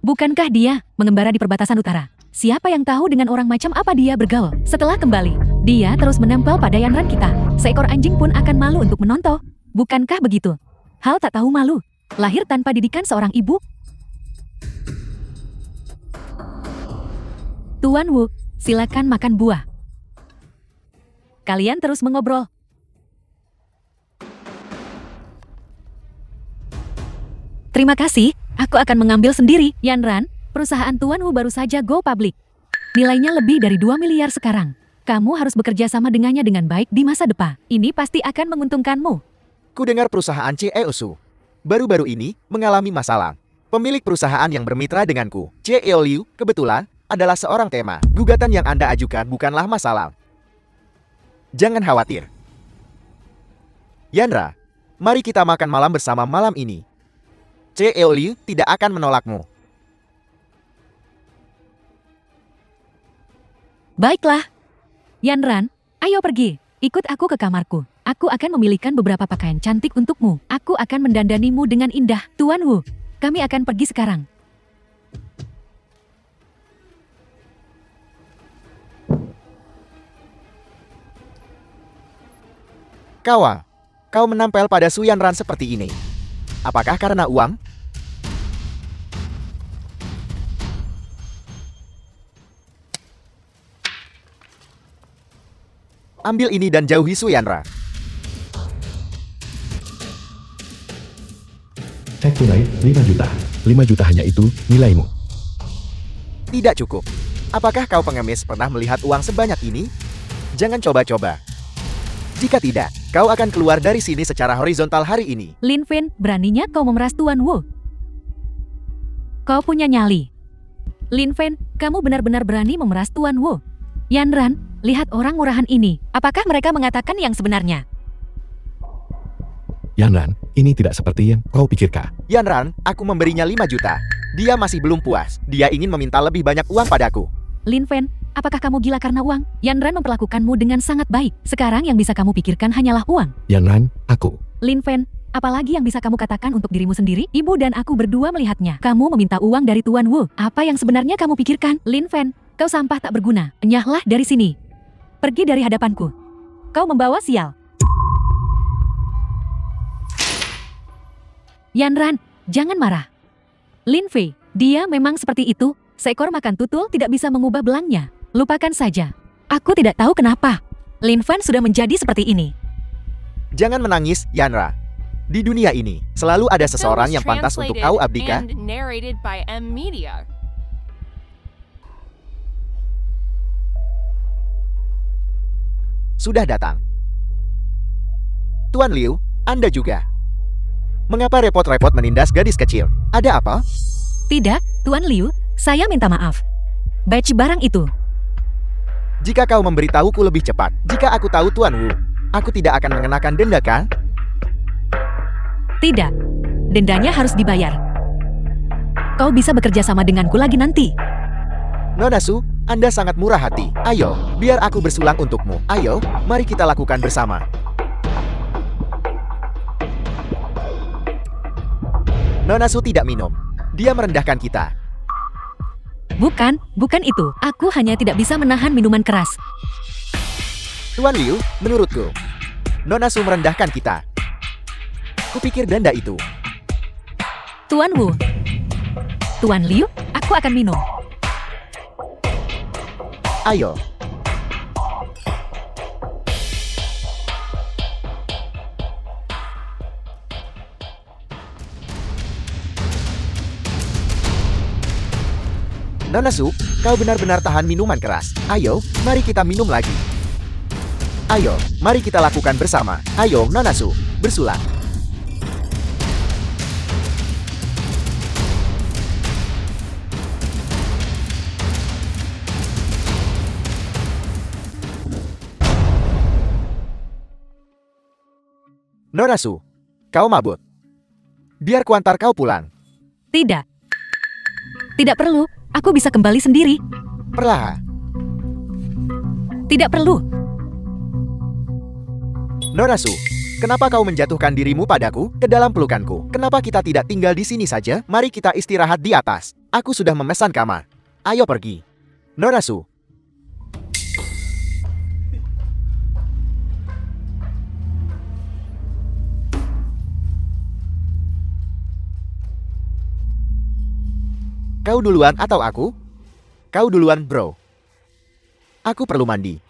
Bukankah dia mengembara di perbatasan utara? Siapa yang tahu dengan orang macam apa dia bergaul? Setelah kembali, dia terus menempel pada Yanran kita. Seekor anjing pun akan malu untuk menonton. Bukankah begitu? Hal tak tahu malu. Lahir tanpa didikan seorang ibu. Tuan Wu, silakan makan buah. Kalian terus mengobrol. Terima kasih, aku akan mengambil sendiri. Yanran, perusahaan Tuan Wu baru saja go public. Nilainya lebih dari 2 miliar sekarang. Kamu harus bekerja sama dengannya dengan baik di masa depan. Ini pasti akan menguntungkanmu. Ku dengar perusahaan CEOSU baru-baru ini mengalami masalah. Pemilik perusahaan yang bermitra denganku, CEO Liu, kebetulan adalah seorang tema. Gugatan yang Anda ajukan bukanlah masalah. Jangan khawatir. Yanra, Mari kita makan malam bersama malam ini. Liu tidak akan menolakmu. Baiklah. Yanran, ayo pergi. Ikut aku ke kamarku. Aku akan memilihkan beberapa pakaian cantik untukmu. Aku akan mendandanimu dengan indah. Tuan Wu, kami akan pergi sekarang. Kau menempel pada Su Yanran seperti ini. Apakah karena uang? Ambil ini dan jauhi Su Yanran. Cek tunai 5 juta. 5 juta hanya itu nilaimu. Tidak cukup. Apakah kau pengemis pernah melihat uang sebanyak ini? Jangan coba-coba. Jika tidak, kau akan keluar dari sini secara horizontal hari ini. Lin Fen, beraninya kau memeras Tuan Wu. Kau punya nyali. Lin Fen, kamu benar-benar berani memeras Tuan Wu. Yanran, lihat orang murahan ini. Apakah mereka mengatakan yang sebenarnya? Yanran, ini tidak seperti yang kau pikirkan. Yanran, aku memberinya 5 juta. Dia masih belum puas. Dia ingin meminta lebih banyak uang padaku. Lin Fen, apakah kamu gila karena uang? Yanran memperlakukanmu dengan sangat baik. Sekarang yang bisa kamu pikirkan hanyalah uang. Yanran, aku. Lin Fen, apalagi yang bisa kamu katakan untuk dirimu sendiri? Ibu dan aku berdua melihatnya. Kamu meminta uang dari Tuan Wu. Apa yang sebenarnya kamu pikirkan? Lin Fen, kau sampah tak berguna. Enyahlah dari sini. Pergi dari hadapanku. Kau membawa sial. Yanran, jangan marah. Lin Fei, dia memang seperti itu. Seekor makan tutul tidak bisa mengubah belangnya. Lupakan saja. Aku tidak tahu kenapa. Lin Fan sudah menjadi seperti ini. Jangan menangis, Yanra. Di dunia ini, selalu ada seseorang yang pantas untuk kau abdikan. And narrated by M Media. Sudah datang. Tuan Liu, Anda juga. Mengapa repot-repot menindas gadis kecil? Ada apa? Tidak, Tuan Liu, saya minta maaf. Batch barang itu. Jika kau memberitahuku lebih cepat, jika aku tahu Tuan Wu, aku tidak akan mengenakan denda kan? Tidak, dendanya harus dibayar. Kau bisa bekerja sama denganku lagi nanti. Nona Su, Anda sangat murah hati. Ayo, biar aku bersulang untukmu. Ayo, mari kita lakukan bersama. Nona Su tidak minum. Dia merendahkan kita. Bukan itu. Aku hanya tidak bisa menahan minuman keras. Tuan Liu, menurutku, Nona Su merendahkan kita. Kupikir denda itu. Tuan Wu. Tuan Liu, aku akan minum. Ayo. Nona Su, kau benar-benar tahan minuman keras. Ayo, mari kita minum lagi. Ayo, mari kita lakukan bersama. Ayo, Nona Su, bersulang. Nona Su, kau mabuk. Biar kuantar kau pulang. Tidak. Tidak perlu. Aku bisa kembali sendiri. Perlahan. Tidak perlu. Nona Su, kenapa kau menjatuhkan dirimu padaku ke dalam pelukanku? Kenapa kita tidak tinggal di sini saja? Mari kita istirahat di atas. Aku sudah memesan kamar. Ayo pergi. Nona Su. Kau duluan atau aku? Kau duluan, bro. Aku perlu mandi.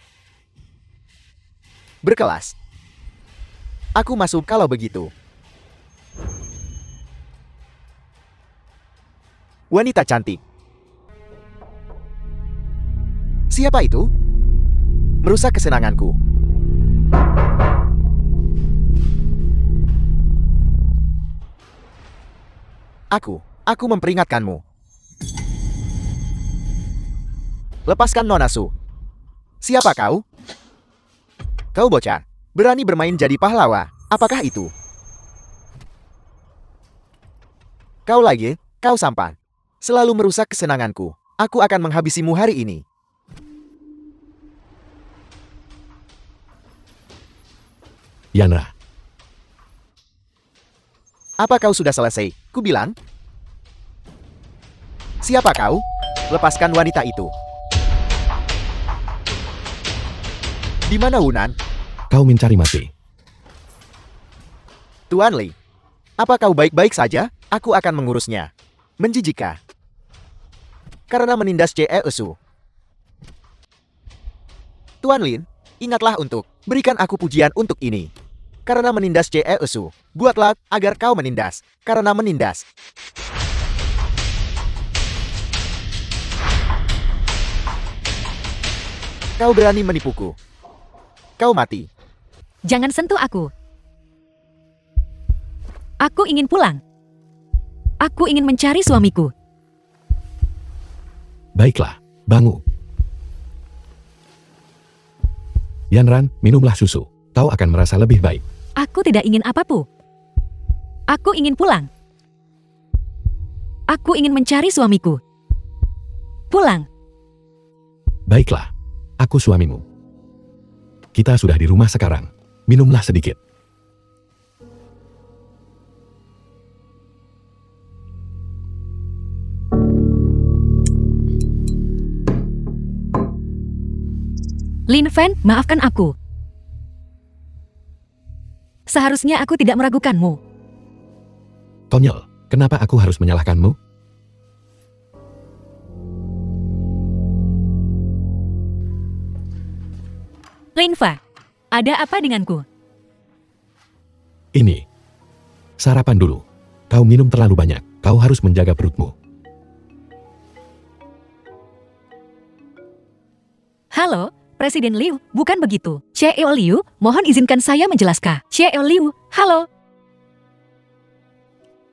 Berkelas. Aku masuk kalau begitu. Wanita cantik. Siapa itu? Merusak kesenanganku. Aku memperingatkanmu. Lepaskan Nona Su. Siapa kau? Kau bocah. Berani bermain jadi pahlawan. Apakah itu? Kau sampan. Selalu merusak kesenanganku. Aku akan menghabisimu hari ini. Yanra, Apa kau sudah selesai? Ku bilang. Siapa kau? Lepaskan wanita itu. Di mana Wunan? kau mencari mati. Tuan Li. Apa kau baik-baik saja? Aku akan mengurusnya. Menjijikkan. Karena menindas Ceesu. Tuan Lin, ingatlah untuk berikan aku pujian untuk ini. Karena menindas Ceesu, buatlah agar kau menindas. Karena menindas. Kau berani menipuku. Kau mati. Jangan sentuh aku. Aku ingin pulang. Aku ingin mencari suamiku. Baiklah, bangun. Yanran, minumlah susu. Kau akan merasa lebih baik. Aku tidak ingin apapun. Aku ingin pulang. Aku ingin mencari suamiku. Pulang. Baiklah, aku suamimu. Kita sudah di rumah sekarang. Minumlah sedikit. Lin Fan, maafkan aku. Seharusnya aku tidak meragukanmu. Konyol, kenapa aku harus menyalahkanmu? Lin Fa, ada apa denganku? Ini. Sarapan dulu. Kau minum terlalu banyak. Kau harus menjaga perutmu. Halo, Presiden Liu, bukan begitu. CEO Liu, mohon izinkan saya menjelaskan. CEO Liu, halo.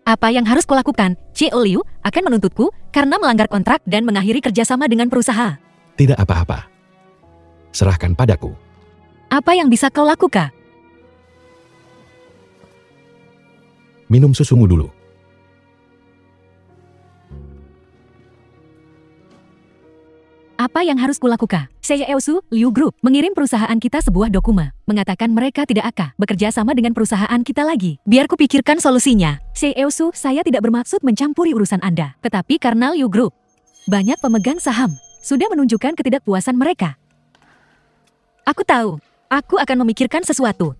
Apa yang harus kulakukan? CEO Liu akan menuntutku karena melanggar kontrak dan mengakhiri kerjasama dengan perusahaan. Tidak apa-apa. Serahkan padaku. Apa yang bisa kau lakukan? Minum susumu dulu. Apa yang harus kulakukan? CEO Liu Group mengirim perusahaan kita sebuah dokumen, mengatakan mereka tidak akan bekerja sama dengan perusahaan kita lagi. Biar kupikirkan solusinya. CEO saya tidak bermaksud mencampuri urusan Anda, tetapi karena Liu Group, banyak pemegang saham sudah menunjukkan ketidakpuasan mereka. Aku tahu, aku akan memikirkan sesuatu.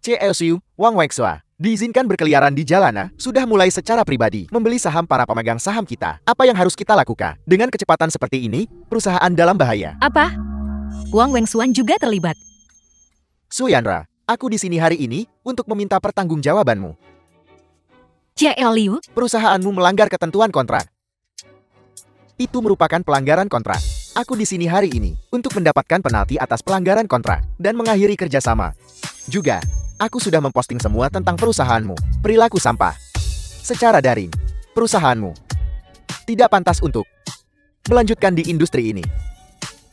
Ceesu, Wang Wexua, diizinkan berkeliaran di jalanan, sudah mulai secara pribadi membeli saham para pemegang saham kita. Apa yang harus kita lakukan? Dengan kecepatan seperti ini, perusahaan dalam bahaya. Apa? Wang Wengsuan juga terlibat. Su Yanra, aku di sini hari ini untuk meminta pertanggungjawabanmu. CEO Liu, Perusahaanmu melanggar ketentuan kontrak. Itu merupakan pelanggaran kontrak. Aku di sini hari ini untuk mendapatkan penalti atas pelanggaran kontrak dan mengakhiri kerjasama. Juga, aku sudah memposting semua tentang perusahaanmu, perilaku sampah. Secara daring, perusahaanmu tidak pantas untuk melanjutkan di industri ini.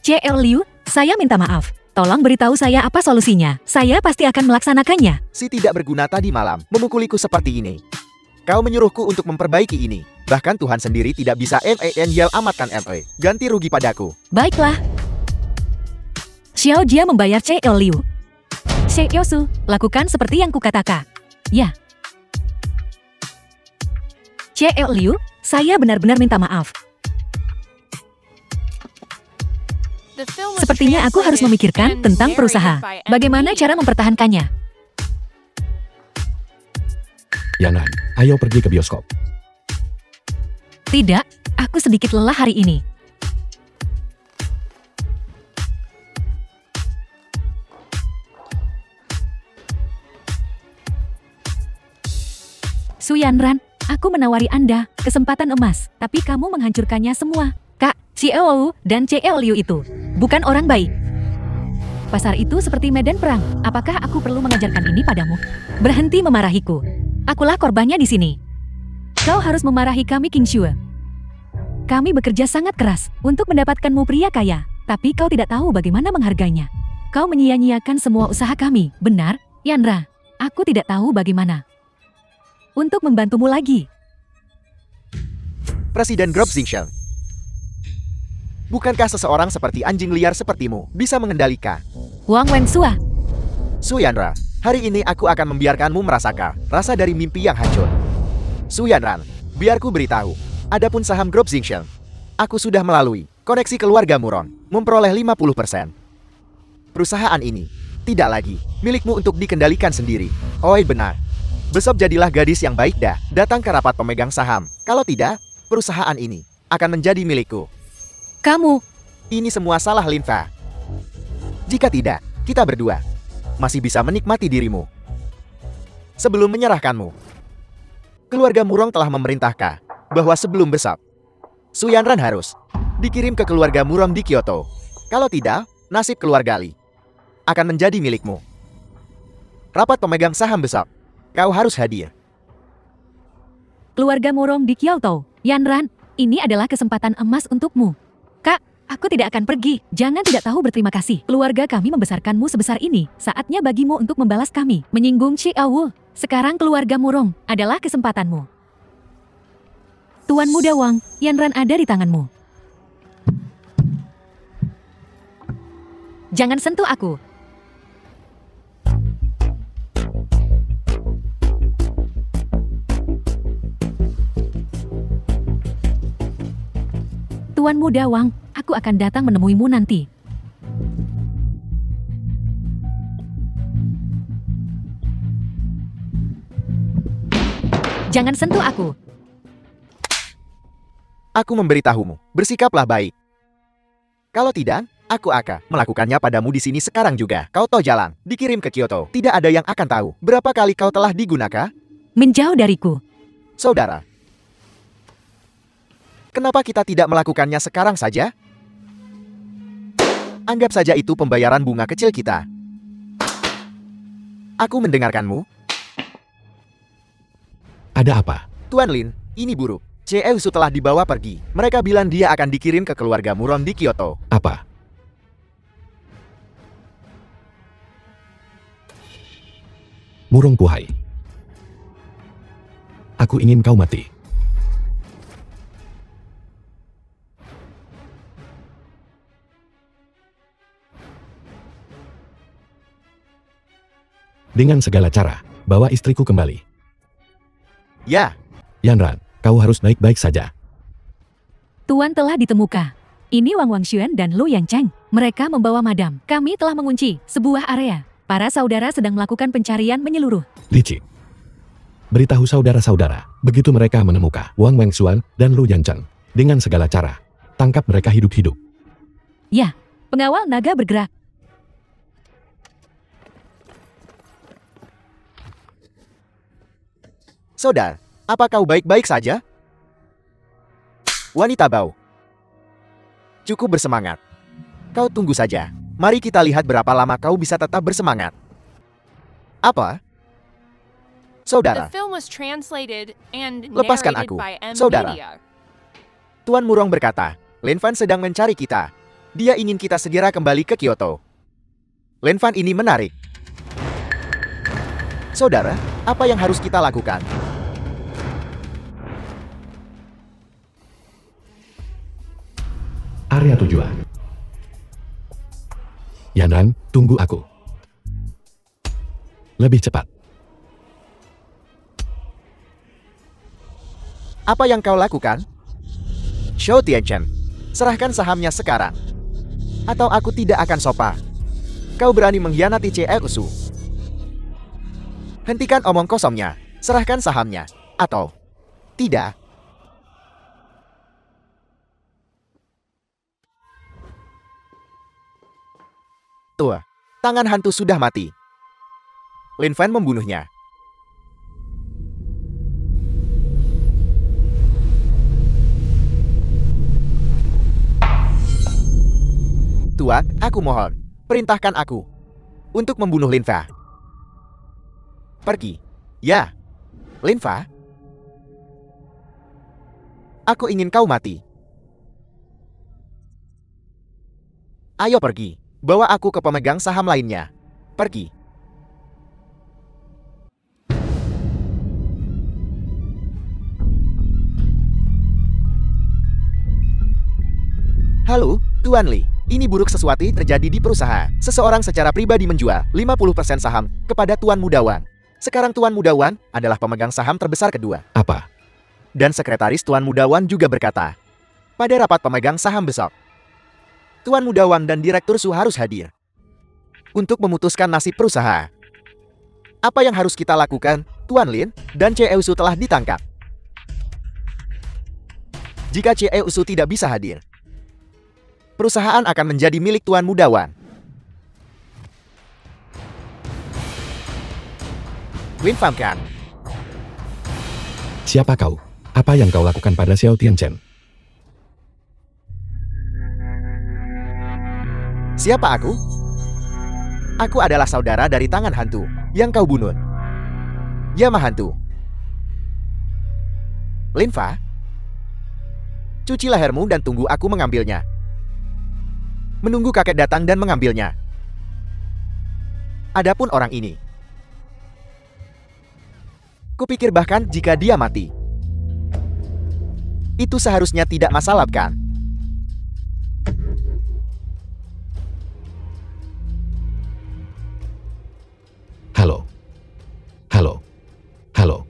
CEO Liu, saya minta maaf. Tolong beritahu saya apa solusinya. Saya pasti akan melaksanakannya. Si tidak berguna tadi malam memukuliku seperti ini. Kau menyuruhku untuk memperbaiki ini. Bahkan Tuhan sendiri tidak bisa amatkan ME. Ganti rugi padaku. Baiklah. Xiao Jia membayar CEO Liu. CEO Su, lakukan seperti yang kukatakan. Ya. CEO Liu, saya benar-benar minta maaf. The film was Sepertinya aku harus translated memikirkan and tentang narrated perusahaan. by Bagaimana MD. cara mempertahankannya? Yanran, ayo pergi ke bioskop. Tidak, aku sedikit lelah hari ini. Su Yanran, aku menawari Anda kesempatan emas, tapi kamu menghancurkannya semua. Kak, CEO dan CEO Liu itu bukan orang baik. Pasar itu seperti medan perang. Apakah aku perlu mengajarkan ini padamu? Berhenti memarahiku. Akulah korbannya di sini. Kau harus memarahi kami, King Shue. Kami bekerja sangat keras untuk mendapatkanmu pria kaya, tapi kau tidak tahu bagaimana menghargainya. Kau menyia-nyiakan semua usaha kami, benar, Yanra? Aku tidak tahu bagaimana. untuk membantumu lagi. Presiden grup Xingchen. Bukankah seseorang seperti anjing liar sepertimu bisa mengendalikan? Wang Wengsua, Su Yanran, hari ini aku akan membiarkanmu merasakan rasa dari mimpi yang hancur. Su Yanran, biarku beritahu. Adapun saham grup Xingchen, aku sudah melalui koneksi keluarga Muron, memperoleh 50%. Perusahaan ini tidak lagi milikmu untuk dikendalikan sendiri. Oi benar. Besok jadilah gadis yang baik dah, datang ke rapat pemegang saham. Kalau tidak, perusahaan ini akan menjadi milikku. kamu, Ini semua salah Linfa. Jika tidak, kita berdua masih bisa menikmati dirimu. Sebelum menyerahkanmu, keluarga Murong telah memerintahkan bahwa sebelum besok, Su Yanran harus dikirim ke keluarga Murong di Kyoto. Kalau tidak, nasib keluarga Li akan menjadi milikmu. Rapat pemegang saham besok, kau harus hadir. keluarga Murong di Kyoto. Yanran, ini adalah kesempatan emas untukmu. Kak, aku tidak akan pergi. Jangan tidak tahu berterima kasih. Keluarga kami membesarkanmu sebesar ini. Saatnya bagimu untuk membalas kami. Menyinggung Xiaowu. Sekarang keluarga Murong adalah kesempatanmu. Tuan Muda Wang, Yanran ada di tanganmu. Jangan sentuh aku. Tuan Muda Wang, aku akan datang menemuimu nanti. Jangan sentuh aku. Aku memberitahumu, bersikaplah baik. Kalau tidak, aku akan melakukannya padamu di sini sekarang juga. Kau tahu jalan, dikirim ke Kyoto. Tidak ada yang akan tahu berapa kali kau telah digunakan. Menjauh dariku. Saudara, kenapa kita tidak melakukannya sekarang saja? Anggap saja itu pembayaran bunga kecil kita. Aku mendengarkanmu. Ada apa? Tuan Lin, ini buruk. Su telah dibawa pergi. Mereka bilang dia akan dikirim ke keluarga Muron di Kyoto. Apa? Murong Puhai. Aku ingin kau mati. Dengan segala cara, bawa istriku kembali. Ya, Yanran, kau harus baik-baik saja. Tuan telah ditemukan. Ini Wang Wangxuan dan Lu Yangcheng. Mereka membawa madam. Kami telah mengunci sebuah area. Para saudara sedang melakukan pencarian menyeluruh. Lici. Beritahu saudara-saudara, begitu mereka menemukan Wang Wengxuan dan Lu Yancheng. Dengan segala cara, tangkap mereka hidup-hidup. Ya, pengawal naga bergerak. saudara, apa kau baik-baik saja? Wanita bau. Cukup bersemangat. Kau tunggu saja. Mari kita lihat berapa lama kau bisa tetap bersemangat. Apa? The Saudara, film was translated and lepaskan narrated aku, by M. saudara. Media. Tuan Murong berkata, Lin Fan sedang mencari kita. Dia ingin kita segera kembali ke Kyoto. Lin Fan ini menarik. Saudara, apa yang harus kita lakukan? Area tujuan. Yanran, tunggu aku. Lebih cepat. Apa yang kau lakukan? Shou Tianchen, serahkan sahamnya sekarang. Atau aku tidak akan sopan. Kau berani mengkhianati CLSU. Hentikan omong kosongnya, serahkan sahamnya. Atau tidak. Tua, tangan hantu sudah mati. Lin Fan membunuhnya. Tuan, aku mohon, perintahkan aku untuk membunuh Lin Fa. Pergi. Ya, Lin Fa. Aku ingin kau mati. Ayo pergi. Bawa aku ke pemegang saham lainnya. Pergi. Halo, Tuan Li. Ini buruk sesuatu terjadi di perusahaan. Seseorang secara pribadi menjual 50% saham kepada Tuan Muda Wan. Sekarang Tuan Muda Wan adalah pemegang saham terbesar kedua. Apa? Dan sekretaris Tuan Muda Wan juga berkata, pada rapat pemegang saham besok, Tuan Muda Wan dan Direktur Su harus hadir untuk memutuskan nasib perusahaan. Apa yang harus kita lakukan? Tuan Lin dan Chie Su telah ditangkap. Jika Chie Su tidak bisa hadir, perusahaan akan menjadi milik Tuan Muda Wan. Win Fam kan? Siapa kau? Apa yang kau lakukan pada Xiao Tianchen? Siapa aku? Aku adalah saudara dari tangan hantu yang kau bunuh. Yama hantu. Linfa, cuci lehermu dan tunggu aku mengambilnya. Menunggu kakek datang dan mengambilnya. Adapun orang ini, kupikir bahkan jika dia mati, itu seharusnya tidak masalah kan? Halo. Halo. Halo.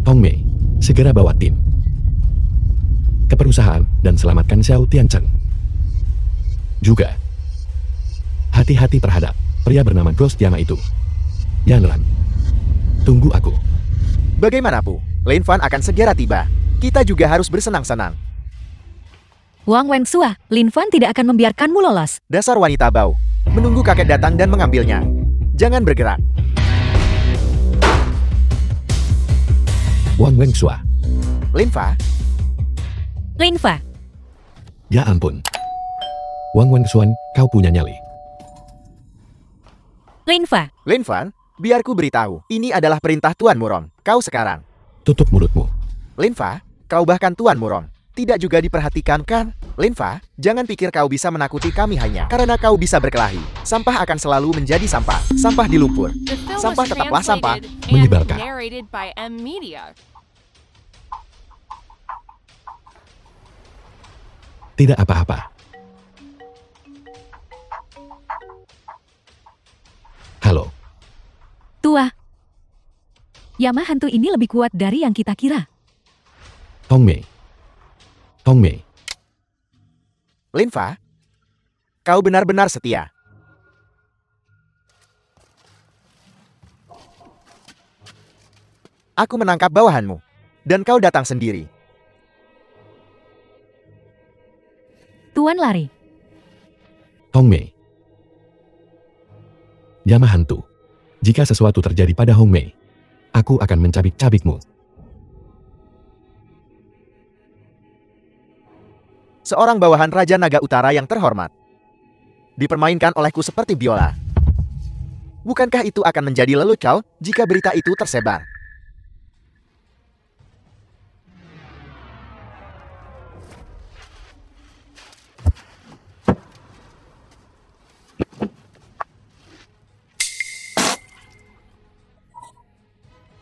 Hong Mei, segera bawa tim ke perusahaan dan selamatkan Xiao Tianchen. Juga, hati-hati terhadap pria bernama Ghost Yama itu. Yanran, tunggu aku. Bagaimana, Pu? Lin Fan akan segera tiba. Kita juga harus bersenang-senang. Wang Wengsua, Lin Fan tidak akan membiarkanmu lolos. Dasar wanita bau. Menunggu kakek datang dan mengambilnya. Jangan bergerak. Wang Wengsua. Lin Fa, Lin Fa, Ya ampun. Wang Wengsuan, kau punya nyali. Lin Fa, Lin Fan, biar ku beritahu. Ini adalah perintah Tuan Murong. Kau sekarang. Tutup mulutmu. Lin Fa, kau bahkan Tuan Murong tidak juga diperhatikan kan? Lin Fa, jangan pikir kau bisa menakuti kami hanya karena kau bisa berkelahi. Sampah akan selalu menjadi sampah. Sampah di lumpur. The film Sampah was tetaplah sampah. translated and Menyebalkan. narrated by M Media. Tidak apa-apa. Halo. tua. Yama hantu ini lebih kuat dari yang kita kira. Hong Mei. Hong Mei. Lin Fa, kau benar-benar setia. Aku menangkap bawahanmu, dan kau datang sendiri. Tuan lari. Hong Mei. Yama hantu. Jika sesuatu terjadi pada Hong Mei, aku akan mencabik-cabikmu. Seorang bawahan Raja Naga Utara yang terhormat. Dipermainkan olehku seperti biola. Bukankah itu akan menjadi lelucon jika berita itu tersebar?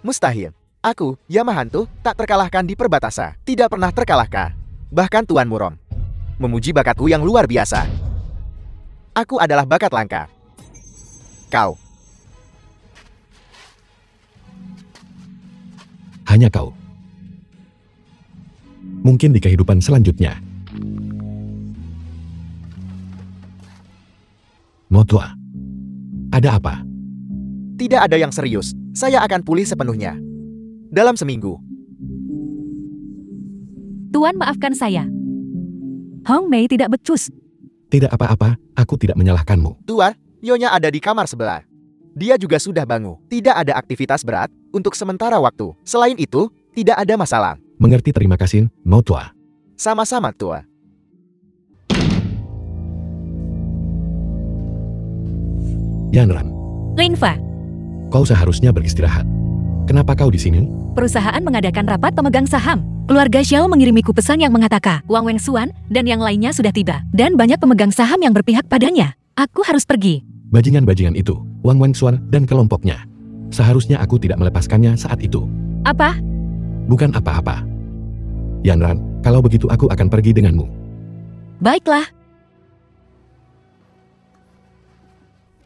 Mustahil. Aku, Yama hantu, tak terkalahkan di perbatasan. Tidak pernah terkalahkan. Bahkan Tuan Murong memuji bakatku yang luar biasa. Aku adalah bakat langka. Kau. Hanya kau. Mungkin di kehidupan selanjutnya. Motua. Ada apa? Tidak ada yang serius. Saya akan pulih sepenuhnya. Dalam seminggu. Tuan maafkan saya. Hong Mei tidak becus. Tidak apa-apa, aku tidak menyalahkanmu. Tuan, Nyonya ada di kamar sebelah. Dia juga sudah bangun. Tidak ada aktivitas berat untuk sementara waktu. Selain itu, tidak ada masalah. Mengerti, terima kasih, Motua. Sama-sama, Tua. Yanran, Lin Fa, kau seharusnya beristirahat. Kenapa kau di sini? perusahaan mengadakan rapat pemegang saham. Keluarga Xiao mengirimiku pesan yang mengatakan Wang Wengsuan dan yang lainnya sudah tiba. Dan banyak pemegang saham yang berpihak padanya. Aku harus pergi. Bajingan-bajingan itu, Wang Wengxuan dan kelompoknya. Seharusnya aku tidak melepaskannya saat itu. Apa? Bukan apa-apa. Yanran, kalau begitu aku akan pergi denganmu. Baiklah.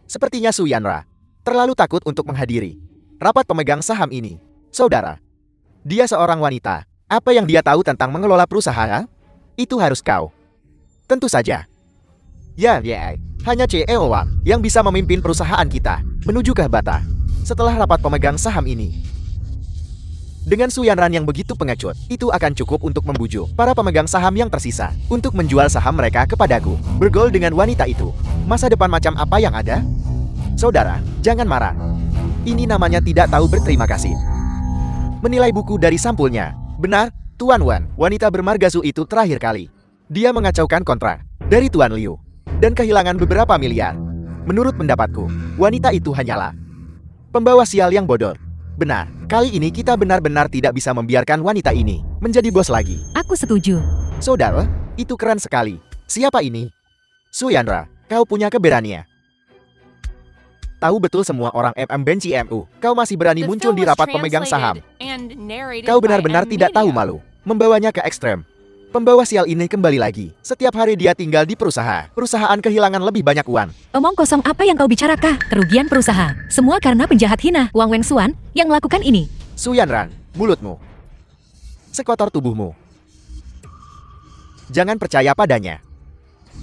Sepertinya Su Yanra terlalu takut untuk menghadiri rapat pemegang saham ini. Saudara, dia seorang wanita. Apa yang dia tahu tentang mengelola perusahaan? Itu harus kau. Tentu saja. Ya, hanya CEO Wang yang bisa memimpin perusahaan kita menuju ke bata setelah rapat pemegang saham ini. Dengan Su Yanran yang begitu pengecut, itu akan cukup untuk membujuk para pemegang saham yang tersisa untuk menjual saham mereka kepadaku. Bergol dengan wanita itu. Masa depan macam apa yang ada? Saudara, jangan marah. Ini namanya tidak tahu berterima kasih. Menilai buku dari sampulnya. Benar, Tuan Wan, wanita bermargasu itu terakhir kali. Dia mengacaukan kontrak dari Tuan Liu dan kehilangan beberapa miliar. Menurut pendapatku, wanita itu hanyalah pembawa sial yang bodoh. Benar, kali ini kita benar-benar tidak bisa membiarkan wanita ini menjadi bos lagi. Aku setuju. Saudara, itu keren sekali. Siapa ini? Su Yanra, kau punya keberanian. Tahu betul semua orang benci MU. Kau masih berani The muncul film di was rapat pemegang saham. translated and narrated Kau by benar-benar M tidak tahu Media. malu. Membawanya ke ekstrem. Pembawa sial ini kembali lagi. Setiap hari dia tinggal di perusahaan. Perusahaan kehilangan lebih banyak uang. Omong kosong apa yang kau bicarakan? Kerugian perusahaan. Semua karena penjahat hina Wang Wengxuan yang melakukan ini. Su Yanran, mulutmu sekotor tubuhmu. Jangan percaya padanya.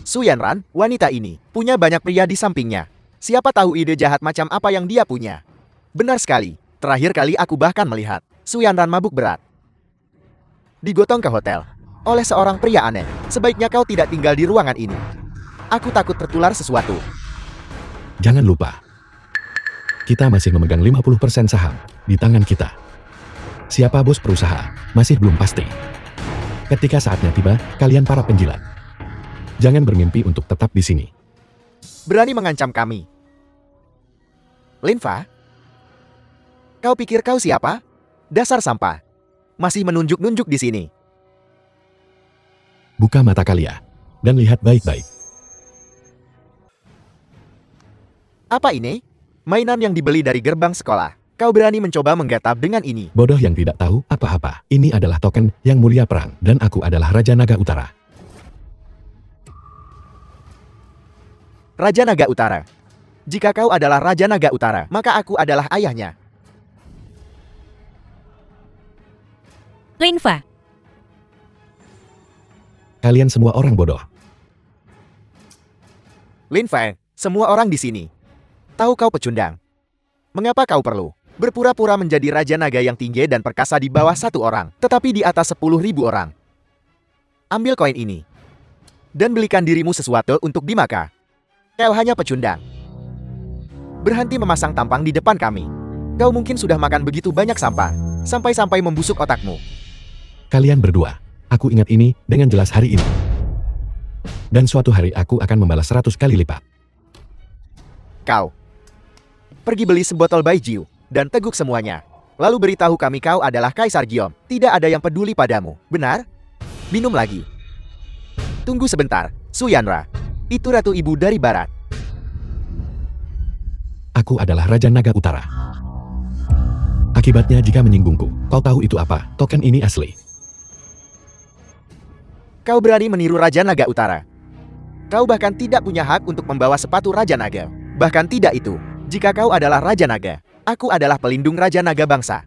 Su Yanran, wanita ini, punya banyak pria di sampingnya. Siapa tahu ide jahat macam apa yang dia punya. Benar sekali, terakhir kali aku bahkan melihat Su Yanran mabuk berat. Digotong ke hotel oleh seorang pria aneh. Sebaiknya kau tidak tinggal di ruangan ini. Aku takut tertular sesuatu. Jangan lupa, kita masih memegang 50% saham di tangan kita. Siapa bos perusahaan masih belum pasti. Ketika saatnya tiba, kalian para penjilat, jangan bermimpi untuk tetap di sini. Berani mengancam kami. Linfa? Kau pikir kau siapa? Dasar sampah. Masih menunjuk-nunjuk di sini. Buka mata kalian dan lihat baik-baik. Apa ini? Mainan yang dibeli dari gerbang sekolah. Kau berani mencoba menggatap dengan ini. Bodoh yang tidak tahu apa-apa. Ini adalah token yang mulia perang dan aku adalah Raja Naga Utara. Raja Naga Utara. Jika kau adalah Raja Naga Utara, maka aku adalah ayahnya. Linfa, Kalian semua orang bodoh. Lin Feng, semua orang di sini tahu kau pecundang. Mengapa kau perlu berpura-pura menjadi Raja Naga yang tinggi dan perkasa di bawah satu orang, tetapi di atas 10.000 orang? Ambil koin ini dan belikan dirimu sesuatu untuk dimakan. Kau hanya pecundang. Berhenti memasang tampang di depan kami. Kau mungkin sudah makan begitu banyak sampah, sampai-sampai membusuk otakmu. Kalian berdua, aku ingat ini dengan jelas hari ini. Dan suatu hari aku akan membalas 100 kali lipat. Kau pergi beli sebotol baijiu dan teguk semuanya. Lalu beritahu kami kau adalah Kaisar Giom. Tidak ada yang peduli padamu, benar? Minum lagi. Tunggu sebentar, Su Yanra. Itu Ratu Ibu dari Barat. Aku adalah Raja Naga Utara. Akibatnya jika menyinggungku, kau tahu itu apa? Token ini asli. Kau berani meniru Raja Naga Utara. Kau bahkan tidak punya hak untuk membawa sepatu Raja Naga. Bahkan tidak itu. Jika kau adalah Raja Naga, aku adalah pelindung Raja Naga bangsa.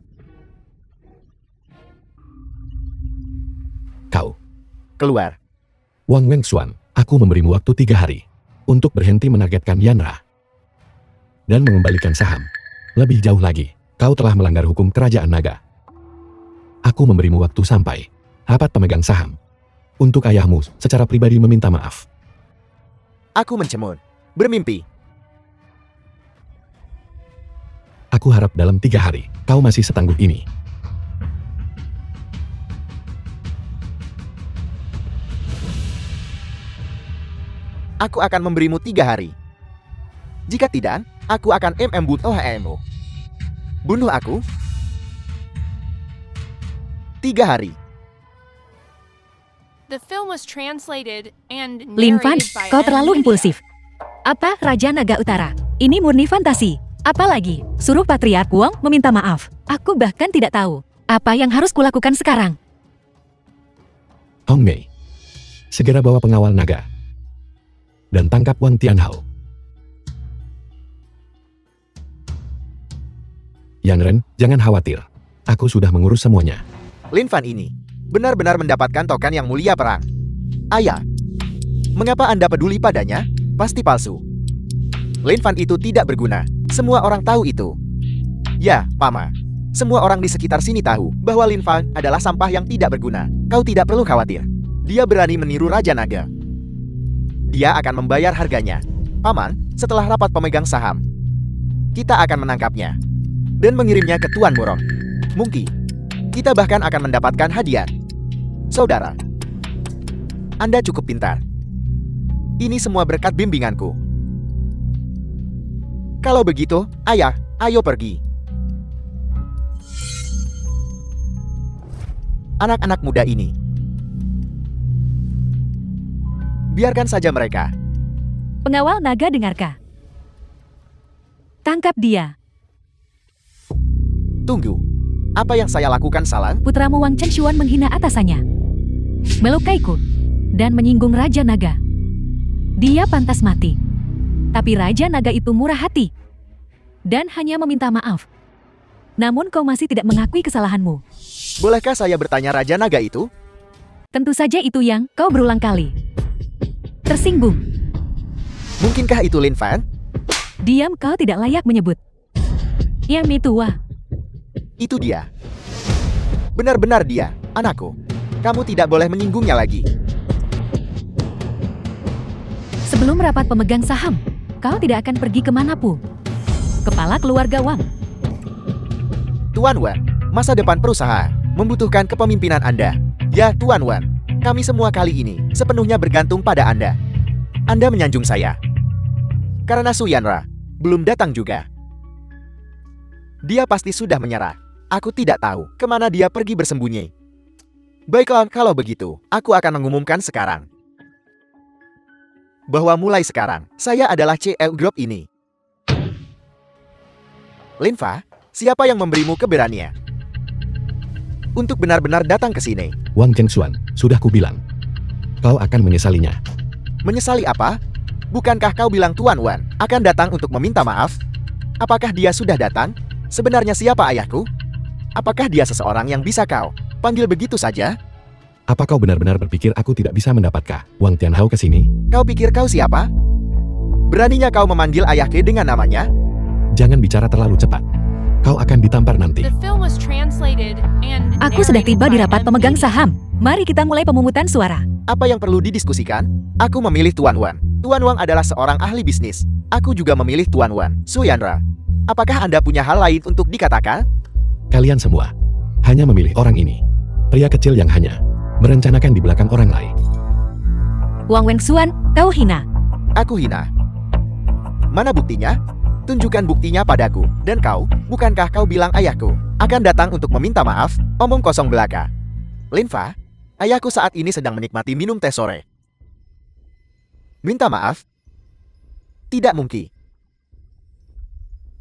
Kau, Keluar. Wang Wengxuan, aku memberimu waktu 3 hari untuk berhenti menargetkan Yanra dan mengembalikan saham. Lebih jauh lagi, kau telah melanggar hukum kerajaan naga. Aku memberimu waktu sampai rapat pemegang saham untuk ayahmu secara pribadi meminta maaf. Aku mencemun. Bermimpi. Aku harap dalam 3 hari, kau masih setangguh ini. Aku akan memberimu 3 hari. Jika tidak, aku akan bunuh. Bunuh aku? 3 hari. The film was translated and Lin Fan, narrated by kau M terlalu Media. impulsif. Apa Raja Naga Utara? Ini murni fantasi. Apalagi, suruh Patriark Wong meminta maaf. Aku bahkan tidak tahu apa yang harus kulakukan sekarang. Hong Mei, segera bawa pengawal naga dan tangkap Wang Tianhao. Yang Ren, jangan khawatir. Aku sudah mengurus semuanya. Lin Fan ini benar-benar mendapatkan token yang mulia perang. Ayah, mengapa Anda peduli padanya? Pasti palsu. Lin Fan itu tidak berguna. Semua orang tahu itu. Ya, Pama. Semua orang di sekitar sini tahu bahwa Lin Fan adalah sampah yang tidak berguna. Kau tidak perlu khawatir. Dia berani meniru Raja Naga. Dia akan membayar harganya. Paman, setelah rapat pemegang saham, kita akan menangkapnya dan mengirimnya ke Tuan Murong. Mungkin kita bahkan akan mendapatkan hadiah. Saudara, Anda cukup pintar. Ini semua berkat bimbinganku. Kalau begitu, ayah, ayo pergi. Anak-anak muda ini, biarkan saja mereka. Pengawal naga dengarkah? Tangkap dia. Tunggu, apa yang saya lakukan salah? Putramu Wang Chenshuan menghina atasannya, melukaiku, dan menyinggung Raja Naga. Dia pantas mati. Tapi Raja Naga itu murah hati dan hanya meminta maaf. Namun kau masih tidak mengakui kesalahanmu. Bolehkah saya bertanya Raja Naga itu? Tentu saja itu yang kau berulang kali tersinggung. Mungkinkah itu Lin Fan? Diam, kau tidak layak menyebut. Ya Mitua. Itu dia. Benar-benar dia, anakku. Kamu tidak boleh menyinggungnya lagi. Sebelum rapat pemegang saham, kau tidak akan pergi kemanapun. Kepala keluarga Wang. Tuan Wan, masa depan perusahaan membutuhkan kepemimpinan Anda. Ya, Tuan Wan. Kami semua kali ini sepenuhnya bergantung pada Anda. Anda menyanjung saya. Karena Su Yanra belum datang juga. Dia pasti sudah menyerah. Aku tidak tahu kemana dia pergi bersembunyi. Baiklah, kalau begitu, aku akan mengumumkan sekarang bahwa mulai sekarang, saya adalah CEO Group ini. Lin Fa, siapa yang memberimu keberanian untuk benar-benar datang ke sini? Wang Chenshuan, sudah kubilang. Kau akan menyesalinya. Menyesali apa? Bukankah kau bilang Tuan Wan akan datang untuk meminta maaf? Apakah dia sudah datang? Sebenarnya siapa ayahku? Apakah dia seseorang yang bisa kau panggil begitu saja? Apa kau benar-benar berpikir aku tidak bisa mendapatkah Wang Tianhao ke sini? Kau pikir kau siapa? Beraninya kau memanggil ayahku dengan namanya? Jangan bicara terlalu cepat. Kau akan ditampar nanti. The film was translated and Aku sudah narrated tiba di by rapat M. pemegang Beatty. saham. Mari kita mulai pemungutan suara. Apa yang perlu didiskusikan? Aku memilih Tuan Wan. Tuan Wan adalah seorang ahli bisnis. Aku juga memilih Tuan Wan, Su Yanra. Apakah Anda punya hal lain untuk dikatakan? Kalian semua hanya memilih orang ini. Pria kecil yang hanya merencanakan di belakang orang lain. Wang Wengsuan, kau hina. Aku hina. Mana buktinya? Tunjukkan buktinya padaku. Dan kau, bukankah kau bilang ayahku akan datang untuk meminta maaf? Omong kosong belaka. Lin Fa, ayahku saat ini sedang menikmati minum teh sore. Minta maaf? Tidak mungkin.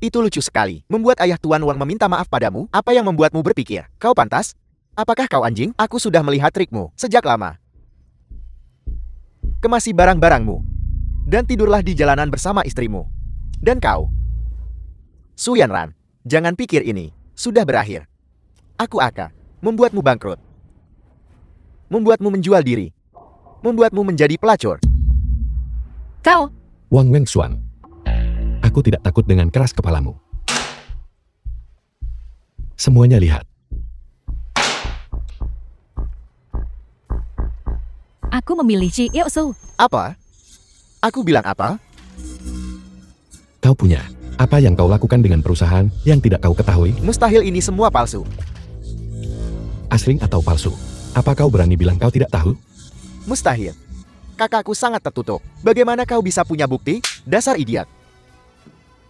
Itu lucu sekali. Membuat ayah Tuan Wang meminta maaf padamu? Apa yang membuatmu berpikir kau pantas? Apakah kau anjing? Aku sudah melihat trikmu sejak lama. Kemasi barang-barangmu dan tidurlah di jalanan bersama istrimu. Dan kau, Su Yanran, jangan pikir ini sudah berakhir. Aku akan membuatmu bangkrut, membuatmu menjual diri, membuatmu menjadi pelacur. Kau, Wang Wengsuan, aku tidak takut dengan keras kepalamu. Semuanya lihat. aku memilih Chi Yeosu. Apa? Aku bilang apa? Kau punya apa yang kau lakukan dengan perusahaan yang tidak kau ketahui? Mustahil ini semua palsu. Asli atau palsu? Apa kau berani bilang kau tidak tahu? Mustahil. Kakakku sangat tertutup. Bagaimana kau bisa punya bukti? Dasar idiot.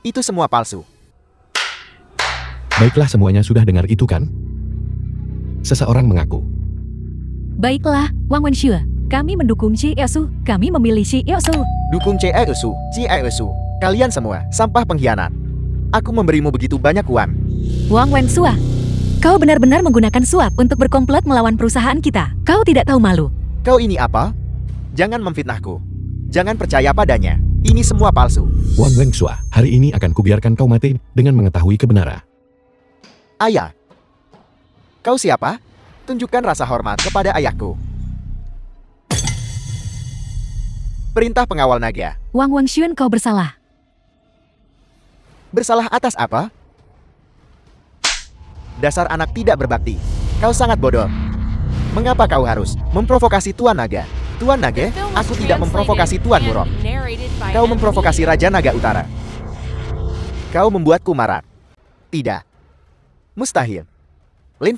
Itu semua palsu. Baiklah, semuanya sudah dengar itu kan? Seseorang mengaku. Baiklah, Wang Wenxue. Kami mendukung Chi Yeosu. Kami memilih Chi Yeosu. Dukung Ciesu. Kalian semua, sampah pengkhianat. Aku memberimu begitu banyak uang. Wang Wensua, kau benar-benar menggunakan suap untuk berkomplot melawan perusahaan kita. Kau tidak tahu malu. Kau ini apa? Jangan memfitnahku. Jangan percaya padanya. Ini semua palsu. Wang Wengsua, hari ini akan kubiarkan kau mati dengan mengetahui kebenaran. Ayah. Kau siapa? Tunjukkan rasa hormat kepada ayahku. Perintah pengawal naga. Wang Wangxuan, kau bersalah. Bersalah atas apa? Dasar anak tidak berbakti. Kau sangat bodoh. Mengapa kau harus memprovokasi Tuan Naga? Tuan Naga, aku tidak memprovokasi Tuan Murok. Kau memprovokasi Raja Naga Utara. Kau membuatku marah. Tidak. Mustahil. Lin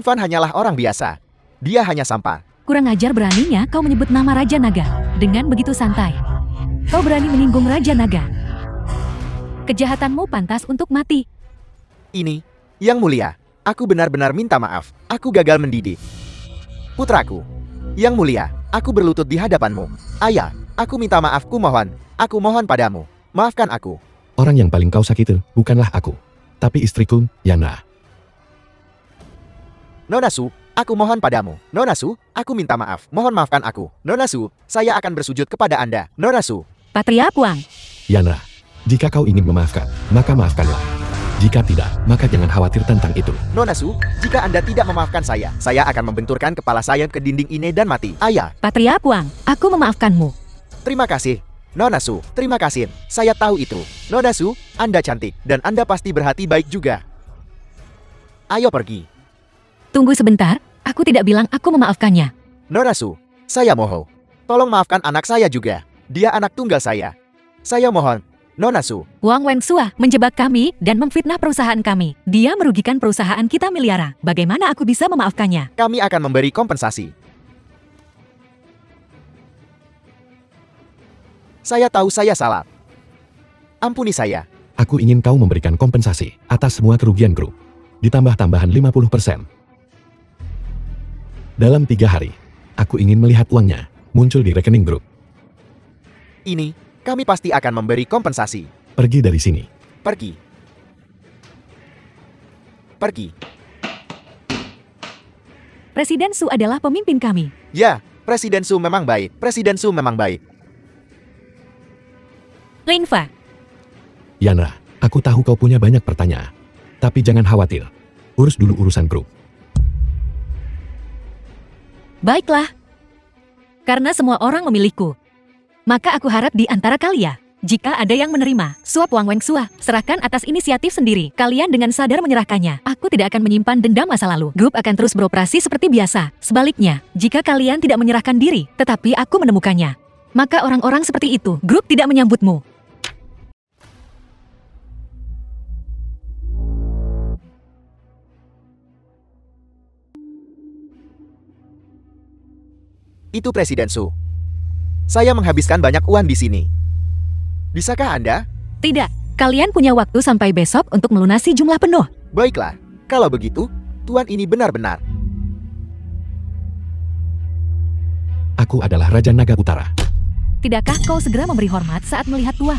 Fan hanyalah orang biasa. Dia hanya sampah. Kurang ajar beraninya kau menyebut nama Raja Naga. Dengan begitu santai. Kau berani menyinggung Raja Naga. Kejahatanmu pantas untuk mati. Ini, Yang Mulia, aku benar-benar minta maaf. Aku gagal mendidik. Putraku, Yang Mulia, aku berlutut di hadapanmu. Ayah, aku minta maaf, aku mohon padamu. Maafkan aku. Orang yang paling kau sakiti bukanlah aku, tapi istriku, Yana. Nona Su, aku mohon padamu. Nona Su, aku minta maaf. Mohon maafkan aku. Nona Su, saya akan bersujud kepada Anda. Nona Su. Patria Puang. Yana, jika kau ingin memaafkan, maka maafkanlah. Jika tidak, maka jangan khawatir tentang itu. Nona Su, jika Anda tidak memaafkan saya akan membenturkan kepala saya ke dinding ini dan mati. Ayah. Patria Puang, aku memaafkanmu. Terima kasih. Nona Su, terima kasih. Saya tahu itu. Nona Su, Anda cantik, dan Anda pasti berhati baik juga. Ayo pergi. Tunggu sebentar, aku tidak bilang aku memaafkannya. Nona Su, saya mohon. Tolong maafkan anak saya juga. Dia anak tunggal saya. Saya mohon. Nona Su. Wang Wensua menjebak kami dan memfitnah perusahaan kami. Dia merugikan perusahaan kita miliaran. Bagaimana aku bisa memaafkannya? Kami akan memberi kompensasi. Saya tahu saya salah. Ampuni saya. Aku ingin kau memberikan kompensasi atas semua kerugian grup. Ditambah tambahan 50%. Dalam 3 hari, aku ingin melihat uangnya muncul di rekening grup. Ini, kami pasti akan memberi kompensasi. Pergi dari sini. Pergi. Pergi. Presiden Su adalah pemimpin kami. Ya, Presiden Su memang baik. Presiden Su memang baik. Lin Fa. Yana, aku tahu kau punya banyak pertanyaan. Tapi jangan khawatir. Urus dulu urusan grup. Baiklah. Karena semua orang memilihku. Maka aku harap di antara kalian, jika ada yang menerima suap Wang Wengsua, serahkan atas inisiatif sendiri. Kalian dengan sadar menyerahkannya. Aku tidak akan menyimpan dendam masa lalu. Grup akan terus beroperasi seperti biasa. Sebaliknya, jika kalian tidak menyerahkan diri, tetapi aku menemukannya, maka orang-orang seperti itu, grup tidak menyambutmu. Itu Presiden Su. Saya menghabiskan banyak uang di sini. Bisakah Anda? Tidak, kalian punya waktu sampai besok untuk melunasi jumlah penuh. Baiklah, kalau begitu, Tuan ini benar-benar. Aku adalah Raja Naga Utara. Tidakkah kau segera memberi hormat saat melihat Tua?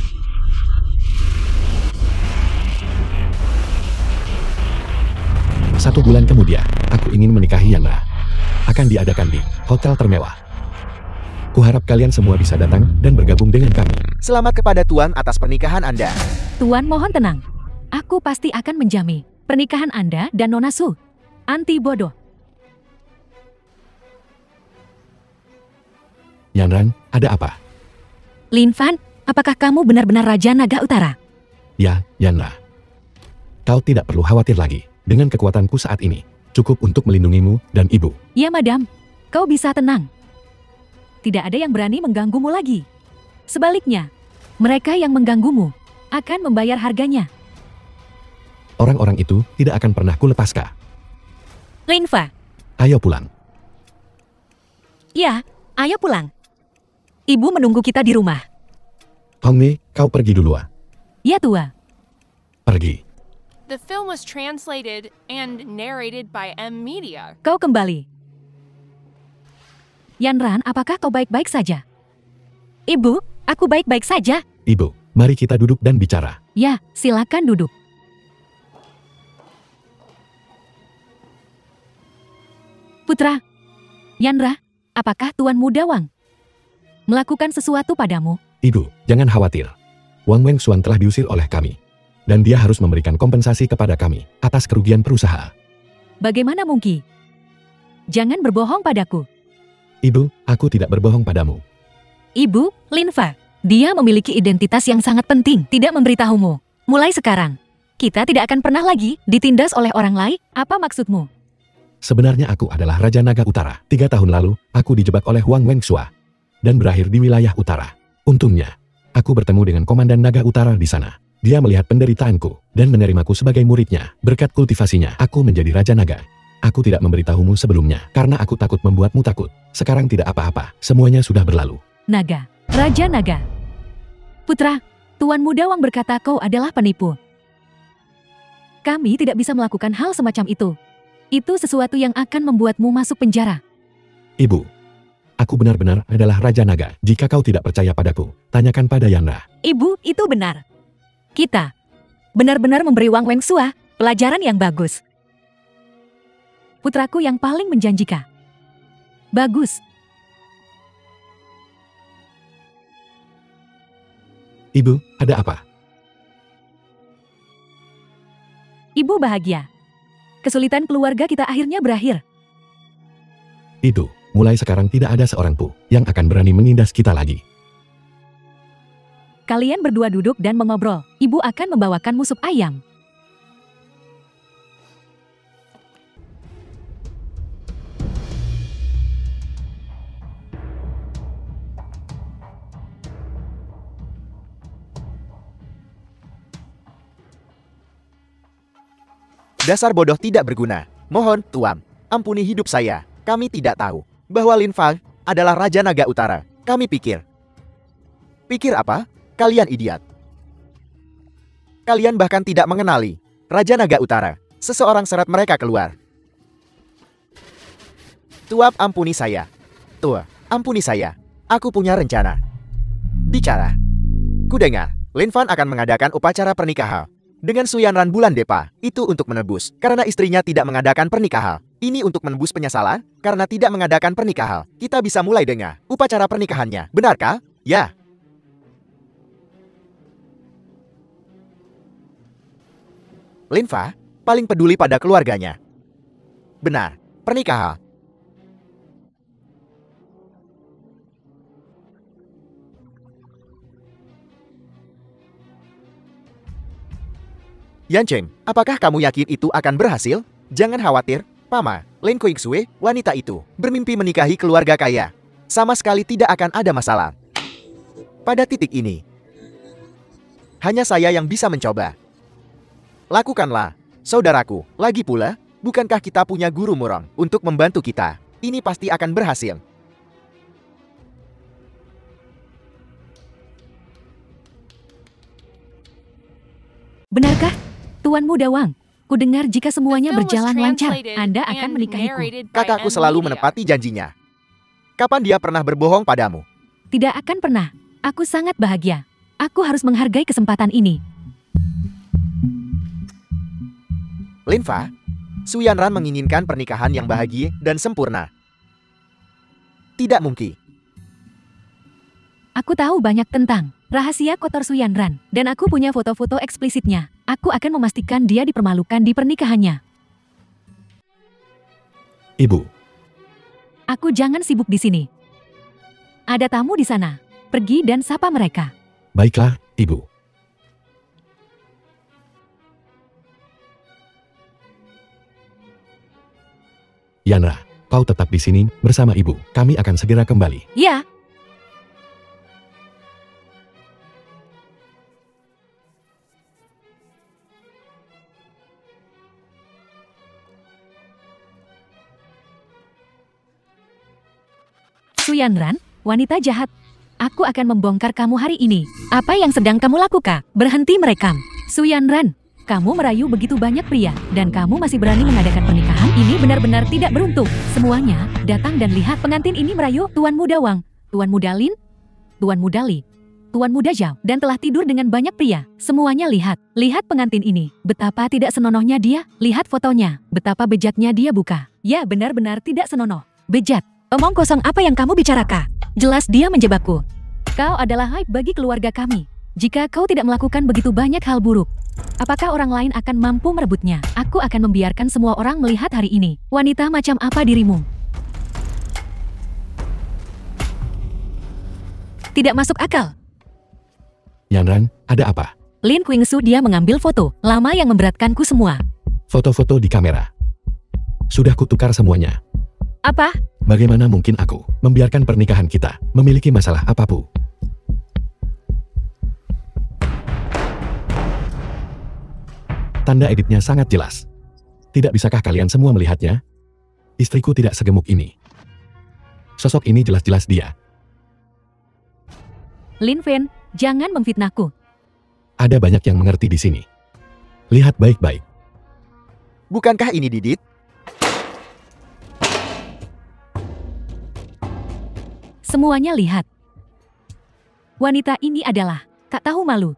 Satu bulan kemudian, aku ingin menikahi Yana. Akan diadakan di hotel termewah. Kuharap kalian semua bisa datang dan bergabung dengan kami. Selamat kepada Tuan atas pernikahan Anda. Tuan mohon tenang. Aku pasti akan menjamin pernikahan Anda dan Nona Su. Anti bodoh. Yanran, ada apa? Lin Fan, apakah kamu benar-benar Raja Naga Utara? Ya, Yanra. Kau tidak perlu khawatir lagi. Dengan kekuatanku saat ini, cukup untuk melindungimu dan ibu. Ya, Madam. Kau bisa tenang. Tidak ada yang berani mengganggumu lagi. Sebaliknya, mereka yang mengganggumu akan membayar harganya. Orang-orang itu tidak akan pernah kulepaskan. Lin Fa. Ayo pulang. Ya, ayo pulang. Ibu menunggu kita di rumah. Hongmi, kau pergi dulu. Ya, Tua. Pergi. The film was translated and narrated by M Media. Kau kembali. Yanran, apakah kau baik-baik saja? Ibu, aku baik-baik saja. Ibu, Mari kita duduk dan bicara. Ya, silakan duduk. Putra, Yanra, apakah Tuan Muda Wang melakukan sesuatu padamu? Ibu, jangan khawatir. Wang Wengsuan telah diusir oleh kami. Dan dia harus memberikan kompensasi kepada kami atas kerugian perusahaan. Bagaimana mungkin? Jangan berbohong padaku. Ibu, aku tidak berbohong padamu. Ibu, Linfa, dia memiliki identitas yang sangat penting, tidak memberitahumu. Mulai sekarang, kita tidak akan pernah lagi ditindas oleh orang lain. Apa maksudmu? Sebenarnya aku adalah Raja Naga Utara. 3 tahun lalu, aku dijebak oleh Wang Wengxua dan berakhir di wilayah utara. Untungnya, aku bertemu dengan Komandan Naga Utara di sana. Dia melihat penderitaanku dan menerimaku sebagai muridnya. Berkat kultivasinya, aku menjadi Raja Naga. Aku tidak memberitahumu sebelumnya karena aku takut membuatmu takut. Sekarang tidak apa-apa, semuanya sudah berlalu. Naga, Raja Naga. Putra, Tuan Muda Wang berkata kau adalah penipu. Kami tidak bisa melakukan hal semacam itu. Itu sesuatu yang akan membuatmu masuk penjara. Ibu, aku benar-benar adalah Raja Naga. Jika kau tidak percaya padaku, tanyakan pada Yanra. Ibu, itu benar. Kita benar-benar memberi Wang Wengxua pelajaran yang bagus. Putraku yang paling menjanjikan. Bagus. Ibu, ada apa? Ibu bahagia. Kesulitan keluarga kita akhirnya berakhir. Ibu, mulai sekarang tidak ada seorang pun yang akan berani menindas kita lagi. Kalian berdua duduk dan mengobrol. Ibu akan membawakanmu sup ayam. Dasar bodoh tidak berguna. Mohon, Tuan, ampuni hidup saya. Kami tidak tahu bahwa Lin Fang adalah Raja Naga Utara. Kami pikir. Pikir apa? Kalian idiot. Kalian bahkan tidak mengenali Raja Naga Utara. Seseorang seret mereka keluar. Tuan, ampuni saya. Tuan, ampuni saya. Aku punya rencana. Bicara. Kudengar, Lin Fang akan mengadakan upacara pernikahan dengan Suyanran bulan Depa. Itu untuk menebus karena istrinya tidak mengadakan pernikahan. Ini untuk menebus penyesalan karena tidak mengadakan pernikahan. Kita bisa mulai dengan upacara pernikahannya. Benarkah? Ya. Lin Fa paling peduli pada keluarganya. Benar, pernikahan. Yan Cheng, apakah kamu yakin itu akan berhasil? Jangan khawatir, Pama. Lin Qingsui, wanita itu, bermimpi menikahi keluarga kaya. Sama sekali tidak akan ada masalah. Pada titik ini, hanya saya yang bisa mencoba. Lakukanlah, saudaraku. Lagi pula, bukankah kita punya guru murong untuk membantu kita? Ini pasti akan berhasil. Benarkah? Tuan Muda Wang, kudengar jika semuanya The film was berjalan lancar, translated Anda akan and menikahiku. narrated by Kakakku M. selalu Media. menepati janjinya. Kapan dia pernah berbohong padamu? Tidak akan pernah. Aku sangat bahagia. Aku harus menghargai kesempatan ini. Lin Fa, Suyanran menginginkan pernikahan yang bahagia dan sempurna. Tidak mungkin. Aku tahu banyak tentang rahasia kotor Suyanran, dan aku punya foto-foto eksplisitnya. Aku akan memastikan dia dipermalukan di pernikahannya. Ibu, Aku jangan sibuk di sini. Ada tamu di sana. Pergi dan sapa mereka. baiklah, Ibu. Yanra, kau tetap di sini bersama Ibu. Kami akan segera kembali. Ya, Suyanran, wanita jahat. Aku akan membongkar kamu hari ini. Apa yang sedang kamu lakukan? Berhenti merekam. Suyanran, kamu merayu begitu banyak pria, dan kamu masih berani mengadakan pernikahan? Ini benar-benar tidak beruntung. Semuanya, datang dan lihat pengantin ini merayu Tuan Muda Wang, Tuan Muda Lin, Tuan Muda Li, Tuan Muda Zhao, dan telah tidur dengan banyak pria. Semuanya lihat. Lihat pengantin ini. Betapa tidak senonohnya dia. Lihat fotonya. Betapa bejatnya dia buka. Ya, benar-benar tidak senonoh. Bejat. Omong kosong apa yang kamu bicarakan? Jelas dia menjebakku. Kau adalah aib bagi keluarga kami. Jika kau tidak melakukan begitu banyak hal buruk, apakah orang lain akan mampu merebutnya? Aku akan membiarkan semua orang melihat hari ini. Wanita macam apa dirimu? Tidak masuk akal. Yanran, ada apa? Lin Qingsu dia mengambil foto lama yang memberatkanku semua. Foto-foto di kamera. Sudah kutukar semuanya. Apa? Bagaimana mungkin aku membiarkan pernikahan kita memiliki masalah apapun? Tanda editnya sangat jelas. Tidak bisakah kalian semua melihatnya? Istriku tidak segemuk ini. Sosok ini jelas-jelas dia. Lin Fen, jangan memfitnahku. Ada banyak yang mengerti di sini. Lihat baik-baik. Bukankah ini Didit? Semuanya lihat. Wanita ini adalah tak tahu malu.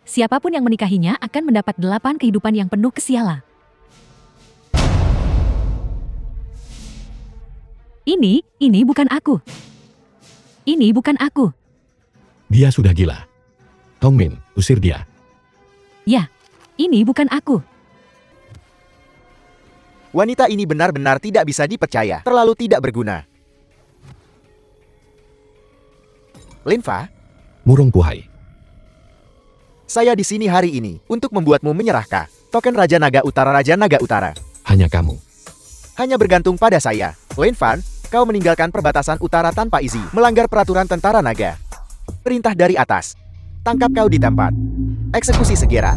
Siapapun yang menikahinya akan mendapat 8 kehidupan yang penuh kesialan. Ini bukan aku. Ini bukan aku. Dia sudah gila. Tong Min, usir dia. Ya, ini bukan aku. Wanita ini benar-benar tidak bisa dipercaya. Terlalu tidak berguna. Linfa, Murung Puhai. saya di sini hari ini untuk membuatmu menyerahkan token Raja Naga Utara. Raja Naga Utara Hanya kamu. hanya bergantung pada saya. Linfa, kau meninggalkan perbatasan utara tanpa izin, melanggar peraturan tentara naga. Perintah dari atas. Tangkap kau di tempat. Eksekusi segera.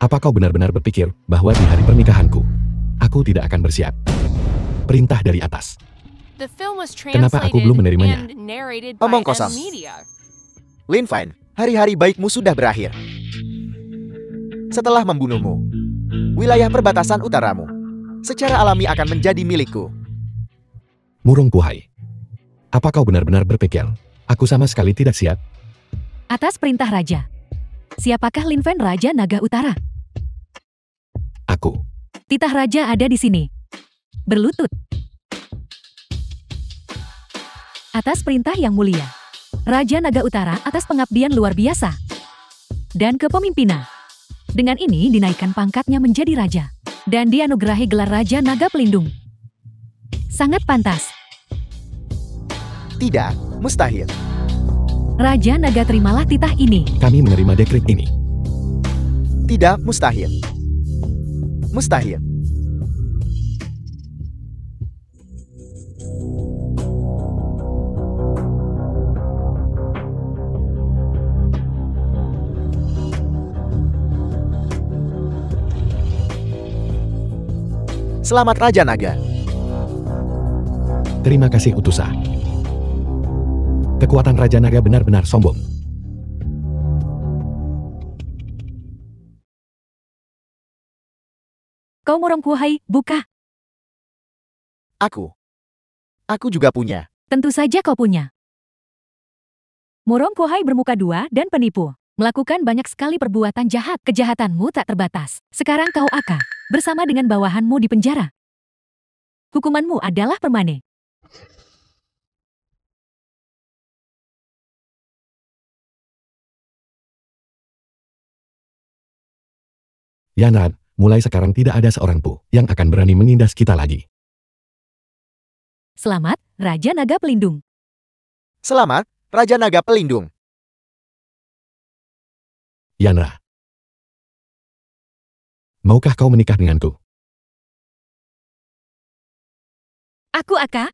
Apa kau benar-benar berpikir bahwa di hari pernikahanku, aku tidak akan bersiap? Perintah dari atas. The film was Kenapa aku translated belum menerimanya? and narrated by Omong M kosong. Media. Linfa, hari-hari baikmu sudah berakhir. Setelah membunuhmu, wilayah perbatasan utaramu secara alami akan menjadi milikku. Murung Puhai. Apa kau benar-benar berpikir, aku sama sekali tidak siap? Atas perintah raja. Siapakah Lin Fen Raja Naga Utara? Aku. Titah raja ada di sini. Berlutut. Atas perintah yang mulia. Raja Naga Utara atas pengabdian luar biasa. Dan kepemimpinan. Dengan ini dinaikkan pangkatnya menjadi raja. Dan dianugerahi gelar Raja Naga Pelindung. Sangat pantas. Tidak, mustahil. Raja Naga terimalah titah ini. Kami menerima dekret ini. Tidak, mustahil. Mustahil. Selamat Raja Naga. Terima kasih Utusa. Kekuatan Raja Naga benar-benar sombong. Kau Murung Puhai, buka. Aku juga punya. Tentu saja kau punya. Murung Puhai bermuka dua dan penipu. Melakukan banyak sekali perbuatan jahat. Kejahatanmu tak terbatas. Sekarang kau akan bersama dengan bawahanmu di penjara. Hukumanmu adalah permanen. Yanran, mulai sekarang tidak ada seorang pun yang akan berani menindas kita lagi. Selamat, Raja Naga Pelindung. Selamat, Raja Naga Pelindung. Yanra. Maukah kau menikah denganku? Aku akan